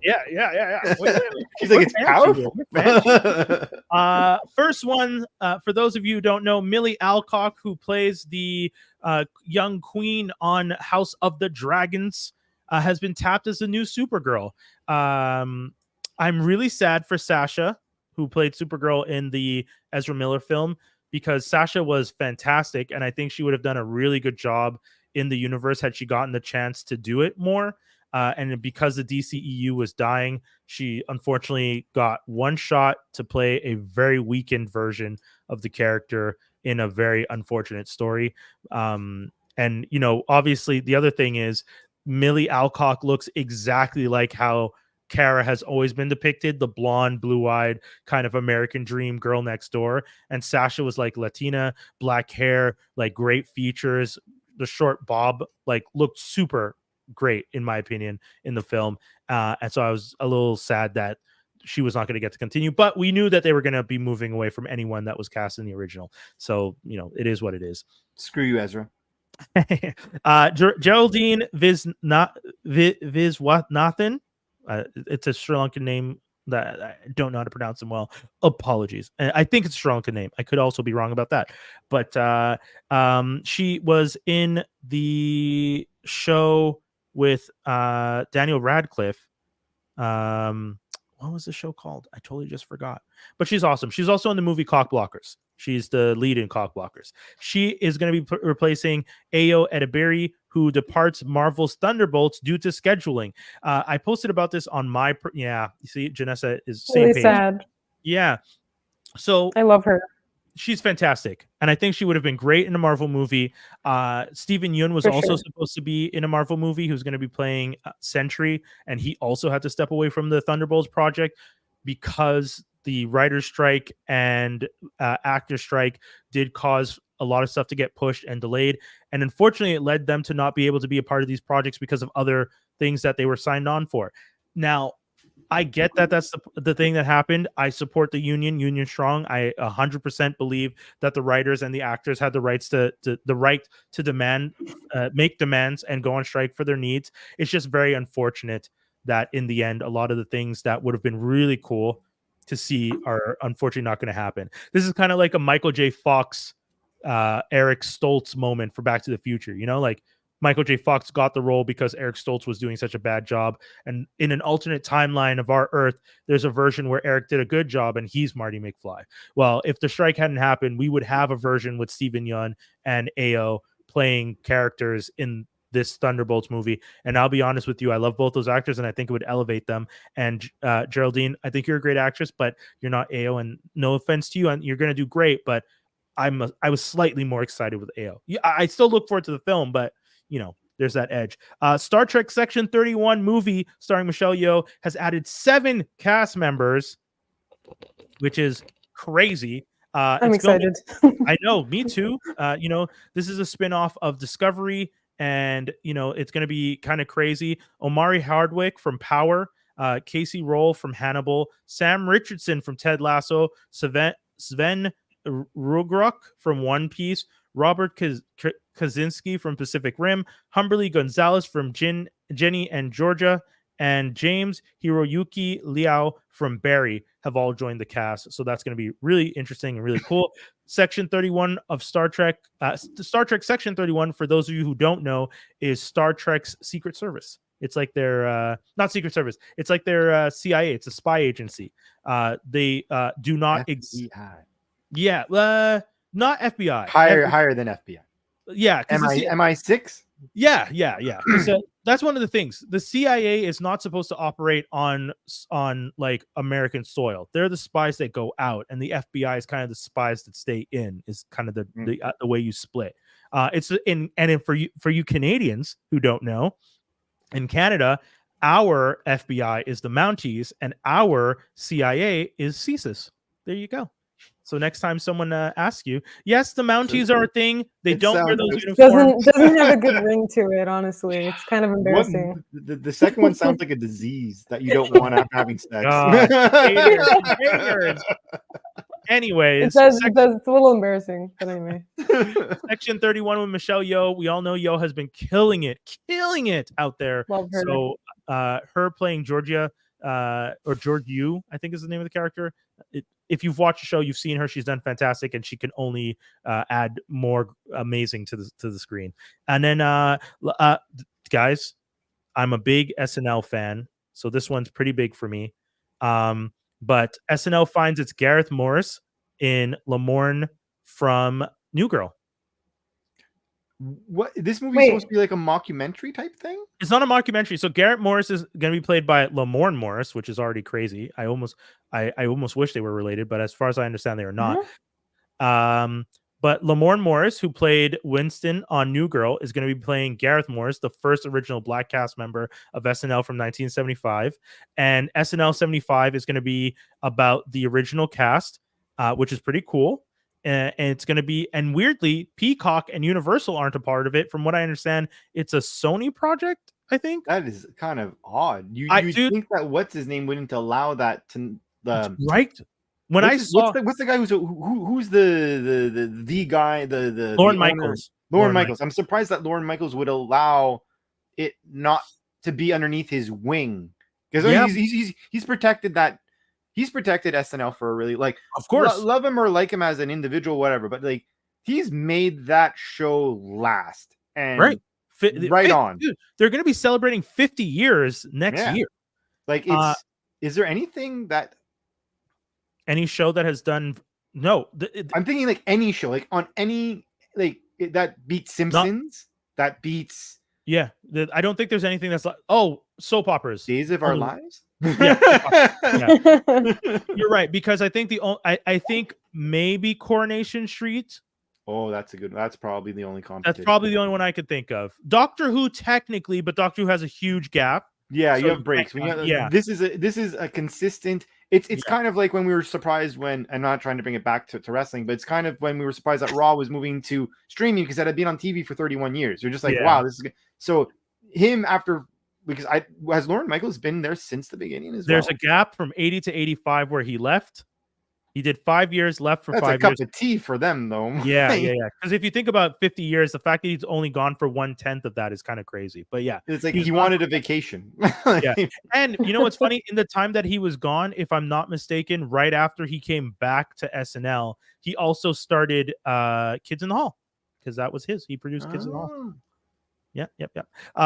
[SPEAKER 1] yeah. Wait.
[SPEAKER 2] She's like, it's powerful.
[SPEAKER 1] First one, for those of you who don't know, Milly Alcock, who plays the young queen on House of the Dragons, has been tapped as the new Supergirl. I'm really sad for Sasha, who played Supergirl in the Ezra Miller film, because Sasha was fantastic, and I think she would have done a really good job in the universe had she gotten the chance to do it more. And because the DCEU was dying, she unfortunately got one shot to play a very weakened version of the character in a very unfortunate story. And, obviously the other thing is Milly Alcock looks exactly like how Kara has always been depicted, the blonde, blue-eyed kind of American dream girl next door. And Sasha was like Latina, black hair, like great features, the short bob, like looked super great in my opinion in the film, and so I was a little sad that she was not going to get to continue, but we knew that they were going to be moving away from anyone that was cast in the original, so it is what it is.
[SPEAKER 2] Screw you, Ezra.
[SPEAKER 1] Geraldine Viswanathan, it's a Sri Lankan name that I don't know how to pronounce them well. Apologies. I think it's a Sri Lankan name. I could also be wrong about that, but she was in the show with Daniel Radcliffe, What was the show called? I totally just forgot. But she's awesome. She's also in the movie Cock Blockers. She's the lead in Cock Blockers. She is going to be replacing Ayo Edebiri, who departs Marvel's Thunderbolts due to scheduling. I posted about this on my you see, Janessa is same
[SPEAKER 3] Really
[SPEAKER 1] page.
[SPEAKER 3] sad.
[SPEAKER 1] Yeah. So
[SPEAKER 3] I love her.
[SPEAKER 1] she's fantastic, and I think she would have been great in a Marvel movie. Steven Yeun was
[SPEAKER 3] For
[SPEAKER 1] also
[SPEAKER 3] sure.
[SPEAKER 1] supposed to be in a Marvel movie, who's going to be playing Sentry, and he also had to step away from the Thunderbolts project because the writer's strike and actor strike did cause a lot of stuff to get pushed and delayed, and unfortunately it led them to not be able to be a part of these projects because of other things that they were signed on for. Now, I get that that's the thing that happened. I support the union strong. I 100% believe that the writers and the actors had the rights to demand, make demands and go on strike for their needs. It's just very unfortunate that in the end, a lot of the things that would have been really cool to see are unfortunately not going to happen. This is kind of like a Michael J. Fox, Eric Stoltz moment for Back to the Future. You know, like Michael J. Fox got the role because Eric Stoltz was doing such a bad job. And in an alternate timeline of our Earth, there's a version where Eric did a good job and he's Marty McFly. Well, if the strike hadn't happened, we would have a version with Steven Yeun and Ayo playing characters in this Thunderbolts movie. And I'll be honest with you, I love both those actors and I think it would elevate them. And Geraldine, I think you're a great actress, but you're not Ayo. And no offense to you, and you're going to do great, but I was slightly more excited with Ayo. Yeah, I still look forward to the film, but you know, there's that edge. Star Trek Section 31 movie starring Michelle Yeoh has added 7 cast members, which is crazy.
[SPEAKER 3] I'm excited.
[SPEAKER 1] I know, me too. You know, this is a spinoff of Discovery, and you know, it's going to be kind of crazy. Omari Hardwick from Power, Casey Roll from Hannibal, Sam Richardson from Ted Lasso, Sven Rugrok from One Piece, Robert Kaczynski from Pacific Rim, Humberly Gonzalez from Jenny and Georgia, and James Hiroyuki Liao from Barry have all joined the cast. So that's going to be really interesting and really cool. Section 31 of Star Trek, Star Trek Section 31, for those of you who don't know, is Star Trek's Secret Service. It's like their, not Secret Service, it's like their CIA. It's a spy agency. They do not exist. Yeah, not FBI.
[SPEAKER 2] Higher than FBI.
[SPEAKER 1] Yeah.
[SPEAKER 2] MI6?
[SPEAKER 1] Yeah. So that's one of the things. The CIA is not supposed to operate on like American soil. They're the spies that go out, and the FBI is kind of the spies that stay in. Is kind of the way you split. For you Canadians who don't know, in Canada, our FBI is the Mounties, and our CIA is CSIS. There you go. So next time someone asks you, yes, the Mounties are a thing. They don't wear those uniforms.
[SPEAKER 3] Doesn't have a good ring to it, honestly. It's kind of embarrassing.
[SPEAKER 2] The second one sounds like a disease that you don't want after having sex.
[SPEAKER 1] Haters. Anyways,
[SPEAKER 3] it's a little embarrassing, but anyway.
[SPEAKER 1] Section 31 with Michelle Yeoh. We all know Yeoh has been killing it out there.
[SPEAKER 3] Love her.
[SPEAKER 1] So her playing Georgia, or Georgiou, I think is the name of the character. If you've watched the show, you've seen her. She's done fantastic, and she can only add more amazing to the screen. And then, guys, I'm a big SNL fan, so this one's pretty big for me. But SNL finds its Gareth Morris in Lamorne from New Girl.
[SPEAKER 2] What, this movie is supposed to be like a mockumentary type thing?
[SPEAKER 1] It's not a mockumentary. So Garrett Morris is going to be played by Lamorne Morris, which is already crazy. I almost wish they were related, but as far as I understand, they are not. Mm-hmm. But Lamorne Morris, who played Winston on New Girl, is going to be playing Gareth Morris, the first original Black cast member of SNL from 1975. And SNL 75 is going to be about the original cast, which is pretty cool. And it's going to be, and weirdly, Peacock and Universal aren't a part of it. From what I understand, it's a Sony project, I think.
[SPEAKER 2] That is kind of odd. You think that what's his name wouldn't allow that to
[SPEAKER 1] right? When I saw
[SPEAKER 2] what's the guy who's the guy, the
[SPEAKER 1] Lorne Michaels.
[SPEAKER 2] Lorne Michaels. I'm surprised that Lorne Michaels would allow it not to be underneath his wing, because he's protected that. He's protected SNL for a really, like,
[SPEAKER 1] of course,
[SPEAKER 2] love him or like him as an individual, whatever. But like, he's made that show last, and
[SPEAKER 1] right on.
[SPEAKER 2] Dude,
[SPEAKER 1] they're going to be celebrating 50 years next year.
[SPEAKER 2] Like, it's is there anything that
[SPEAKER 1] any show that has done no?
[SPEAKER 2] I'm thinking like any show, like on any that beats Simpsons, that beats
[SPEAKER 1] Yeah, I don't think there's anything that's like soap operas.
[SPEAKER 2] Days of Our Lives.
[SPEAKER 1] Yeah, you're right, because I think I think maybe Coronation Street.
[SPEAKER 2] Oh, that's probably the only competition.
[SPEAKER 1] That's probably the only one I could think of. Doctor Who technically, but Doctor Who has a huge gap.
[SPEAKER 2] Yeah,
[SPEAKER 1] So
[SPEAKER 2] you have breaks. This is a consistent. It's kind of like when we were surprised when, I'm not trying to bring it back to wrestling, but it's kind of when we were surprised that Raw was moving to streaming because that had been on TV for 31 years. You're just like, wow, this is good. So him because has Lorne Michaels been there since the beginning as well?
[SPEAKER 1] There's a gap from 80 to 85 where he left. He did 5 years, left for
[SPEAKER 2] That's
[SPEAKER 1] 5 years.
[SPEAKER 2] That's a cup of tea for them, though.
[SPEAKER 1] Yeah. Because if you think about 50 years, the fact that he's only gone for 1/10 of that is kind of crazy. But yeah,
[SPEAKER 2] it's like he wanted a vacation.
[SPEAKER 1] Yeah, and you know what's funny? In the time that he was gone, if I'm not mistaken, right after he came back to SNL, he also started Kids in the Hall because that was his. He produced Kids in the Hall. Yeah.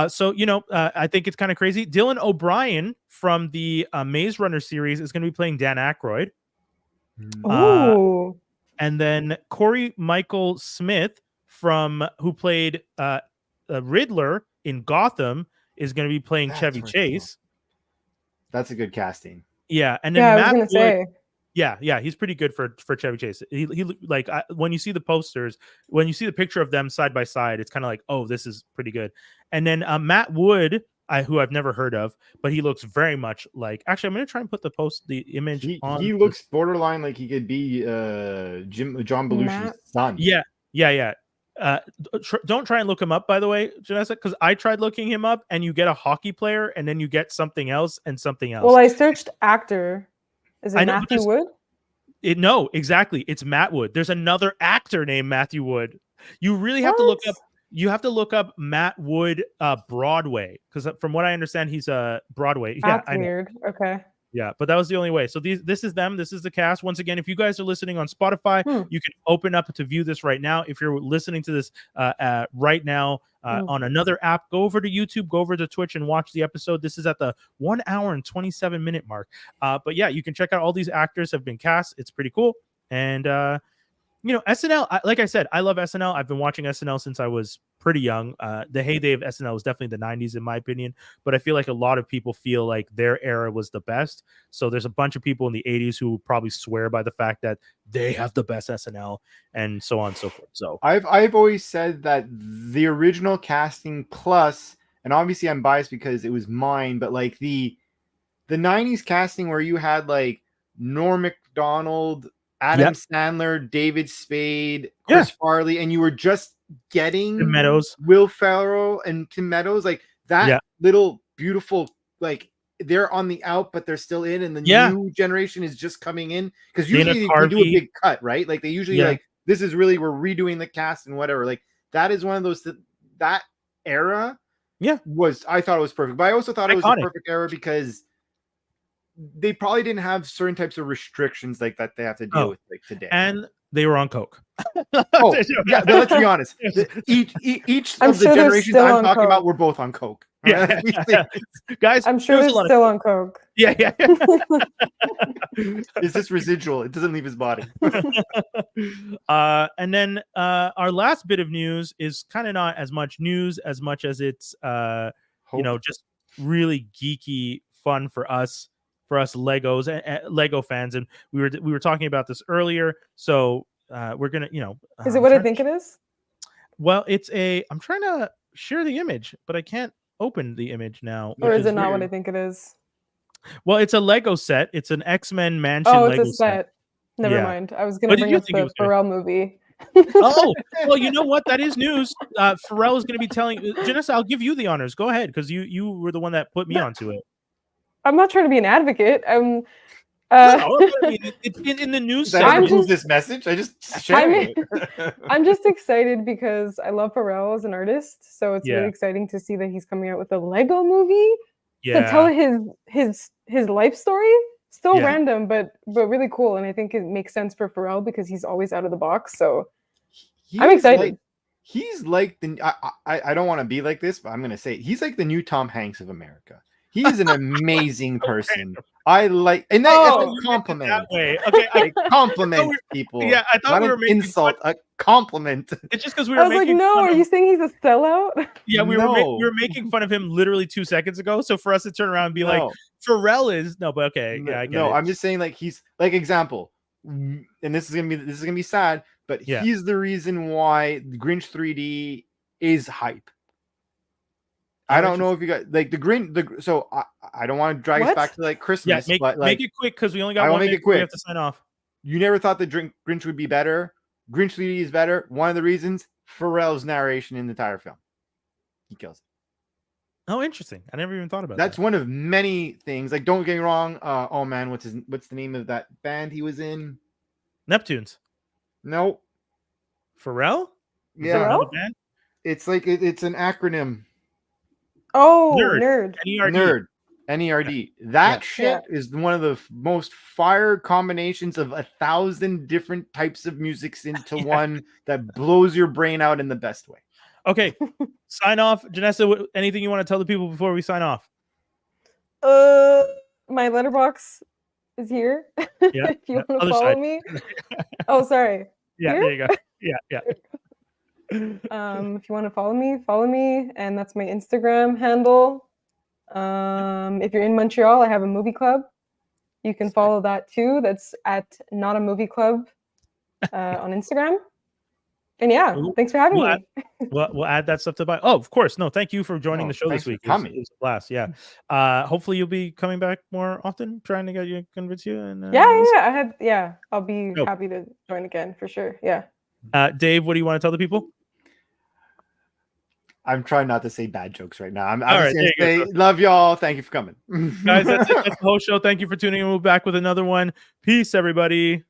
[SPEAKER 1] So I think it's kind of crazy. Dylan O'Brien from the Maze Runner series is going to be playing Dan Aykroyd. And then Corey Michael Smith who played Riddler in Gotham is going to be playing Chevy Chase.
[SPEAKER 2] That's a good casting.
[SPEAKER 1] Yeah, and then Matt
[SPEAKER 3] I was gonna say.
[SPEAKER 1] Yeah, he's pretty good for Chevy Chase. He like when you see the posters, when you see the picture of them side by side, it's kind of like, oh, this is pretty good. And then Matt Wood, who I've never heard of, but he looks very much like. Actually, I'm gonna try and put the image on.
[SPEAKER 2] He looks borderline like he could be John Belushi's son.
[SPEAKER 1] Yeah. Don't try and look him up, by the way, Janessa, because I tried looking him up, and you get a hockey player, and then you get something else and something else.
[SPEAKER 3] Well, I searched actor. Is it Matthew Wood?
[SPEAKER 1] No, exactly. It's Matt Wood. There's another actor named Matthew Wood. You really have to look up. You have to look up Matt Wood Broadway, because from what I understand, he's a Broadway.
[SPEAKER 3] That's weird. Okay.
[SPEAKER 1] Yeah, but that was the only way. So this is them. This is the cast. Once again, if you guys are listening on Spotify, you can open up to view this right now. If you're listening to this right now on another app, go over to YouTube, go over to Twitch, and watch the episode. This is at the 1 hour and 27-minute mark. But yeah, you can check out all these actors have been cast. It's pretty cool. And SNL, like I said, I love SNL. I've been watching SNL since I was pretty young. The heyday of SNL was definitely the 90s, in my opinion. But I feel like a lot of people feel like their era was the best. So there's a bunch of people in the 80s who probably swear by the fact that they have the best SNL and so on and so forth. So
[SPEAKER 2] I've always said that the original casting plus, and obviously I'm biased because it was mine, but like the 90s casting where you had like Norm Macdonald, Adam Sandler, David Spade, Chris Farley, and you were just getting
[SPEAKER 1] Tim Meadows,
[SPEAKER 2] Will Ferrell, and Tim Meadows, like that little beautiful, like they're on the out, but they're still in, and the new generation is just coming in because usually they do a big cut, right? Like they usually like this is really we're redoing the cast and whatever. Like that is one of those that era. I thought it was perfect, but I also thought it was a perfect era because they probably didn't have certain types of restrictions like that they have to deal with like today.
[SPEAKER 1] And they were on coke.
[SPEAKER 2] But let's be honest. Each of the generations I'm talking about were both on coke.
[SPEAKER 1] Yeah. Guys,
[SPEAKER 3] I'm sure they're still on coke.
[SPEAKER 1] Yeah.
[SPEAKER 2] Is this residual? It doesn't leave his body.
[SPEAKER 1] And then our last bit of news is kind of not as much news as much as it's just really geeky fun for us Legos and Lego fans. And we were talking about this earlier. So we're gonna,
[SPEAKER 3] is it what I think it is?
[SPEAKER 1] Well, I'm trying to share the image, but I can't open the image now.
[SPEAKER 3] Or is it not what I think it is?
[SPEAKER 1] Well, it's a Lego set. It's an X-Men Mansion Lego
[SPEAKER 3] it's a set. Never mind. I was gonna bring up the Pharrell movie.
[SPEAKER 1] Oh, well, you know what? That is news. Pharrell is going to be telling Janessa, I'll give you the honors. Go ahead, because you were the one that put me onto it.
[SPEAKER 3] I'm not trying to be an advocate.
[SPEAKER 1] In the news.
[SPEAKER 2] I approve this message. I just share it.
[SPEAKER 3] I'm just excited because I love Pharrell as an artist, so it's really exciting to see that he's coming out with a Lego movie to tell his life story. Still random, but really cool, and I think it makes sense for Pharrell because he's always out of the box. So I'm excited.
[SPEAKER 2] He's like the I don't want to be like this, but I'm gonna say he's like the new Tom Hanks of America. He's an amazing person. I like, and that's
[SPEAKER 3] Oh,
[SPEAKER 2] a compliment.
[SPEAKER 1] That way. Okay.
[SPEAKER 2] I compliment people.
[SPEAKER 1] Yeah, I thought
[SPEAKER 2] Not
[SPEAKER 1] we were
[SPEAKER 2] an
[SPEAKER 1] making
[SPEAKER 2] insult, a compliment.
[SPEAKER 1] It's just because we
[SPEAKER 3] I
[SPEAKER 1] were
[SPEAKER 3] was like,
[SPEAKER 1] making
[SPEAKER 3] no,
[SPEAKER 1] fun
[SPEAKER 3] are
[SPEAKER 1] of-
[SPEAKER 3] you saying he's a sellout?
[SPEAKER 1] Yeah, we
[SPEAKER 2] No.
[SPEAKER 1] were making fun of him literally 2 seconds ago. So for us to turn around and be like,
[SPEAKER 2] No.
[SPEAKER 1] Pharrell is no, but okay, yeah, I get
[SPEAKER 2] No,
[SPEAKER 1] it.
[SPEAKER 2] I'm just saying, like, he's like example, and this is gonna be sad, but
[SPEAKER 1] Yeah.
[SPEAKER 2] he's the reason why the Grinch 3D is hype. I don't know if you got like the Grinch. So I don't want to drag us
[SPEAKER 3] What?
[SPEAKER 2] back to like
[SPEAKER 1] Yeah,
[SPEAKER 2] Christmas, but like
[SPEAKER 1] make it quick because we only got
[SPEAKER 2] I will
[SPEAKER 1] one
[SPEAKER 2] make
[SPEAKER 1] minute
[SPEAKER 2] it
[SPEAKER 1] before we
[SPEAKER 2] quick.
[SPEAKER 1] have to sign off.
[SPEAKER 2] you never thought the Grinch would be better. Grinch 3D is better. One of the reasons, Pharrell's narration in the entire film. He kills it.
[SPEAKER 1] Oh, interesting. I never even thought about
[SPEAKER 2] That's
[SPEAKER 1] that.
[SPEAKER 2] one of many things. Like, don't get me wrong. Oh man, what's the name of that band he was in?
[SPEAKER 1] Neptunes.
[SPEAKER 2] No.
[SPEAKER 1] Pharrell? Is that
[SPEAKER 2] Yeah.
[SPEAKER 1] another
[SPEAKER 3] Pharrell?
[SPEAKER 1] band?
[SPEAKER 2] It's like it's an acronym.
[SPEAKER 3] Oh,
[SPEAKER 1] Nerd.
[SPEAKER 3] nerd.
[SPEAKER 1] NERD.
[SPEAKER 2] Nerd. NERD. That
[SPEAKER 1] Yeah.
[SPEAKER 2] shit is one of the most fire combinations of 1,000 different types of musics into one that blows your brain out in the best way.
[SPEAKER 1] Okay. Sign off. Janessa, anything you want to tell the people before we sign off?
[SPEAKER 3] My letterbox is here.
[SPEAKER 1] Yeah.
[SPEAKER 3] If you want to
[SPEAKER 1] Other
[SPEAKER 3] follow
[SPEAKER 1] side.
[SPEAKER 3] me. Oh, sorry.
[SPEAKER 1] Yeah,
[SPEAKER 3] Here?
[SPEAKER 1] there you go. Yeah.
[SPEAKER 3] If you want to follow me, and that's my Instagram handle. If you're in Montreal, I have a movie club. You can follow that too. That's at Not a Movie Club on Instagram. And yeah, thanks for having me.
[SPEAKER 1] We'll add that stuff to buy. Oh, of course. No, thank you for joining the show
[SPEAKER 2] thanks
[SPEAKER 1] this
[SPEAKER 2] for
[SPEAKER 1] week.
[SPEAKER 2] coming.
[SPEAKER 1] It was a blast. Yeah. Hopefully you'll be coming back more often, trying to get you convince you. And
[SPEAKER 3] I'll be
[SPEAKER 1] Dope.
[SPEAKER 3] happy to join again for sure. Yeah.
[SPEAKER 1] Dave, what do you want to tell the people?
[SPEAKER 2] I'm trying not to say bad jokes right now. I'm
[SPEAKER 1] All
[SPEAKER 2] just
[SPEAKER 1] right,
[SPEAKER 2] gonna say, love y'all. Thank you for coming.
[SPEAKER 1] Guys, that's it. That's the whole show. Thank you for tuning in. We'll be back with another one. Peace, everybody.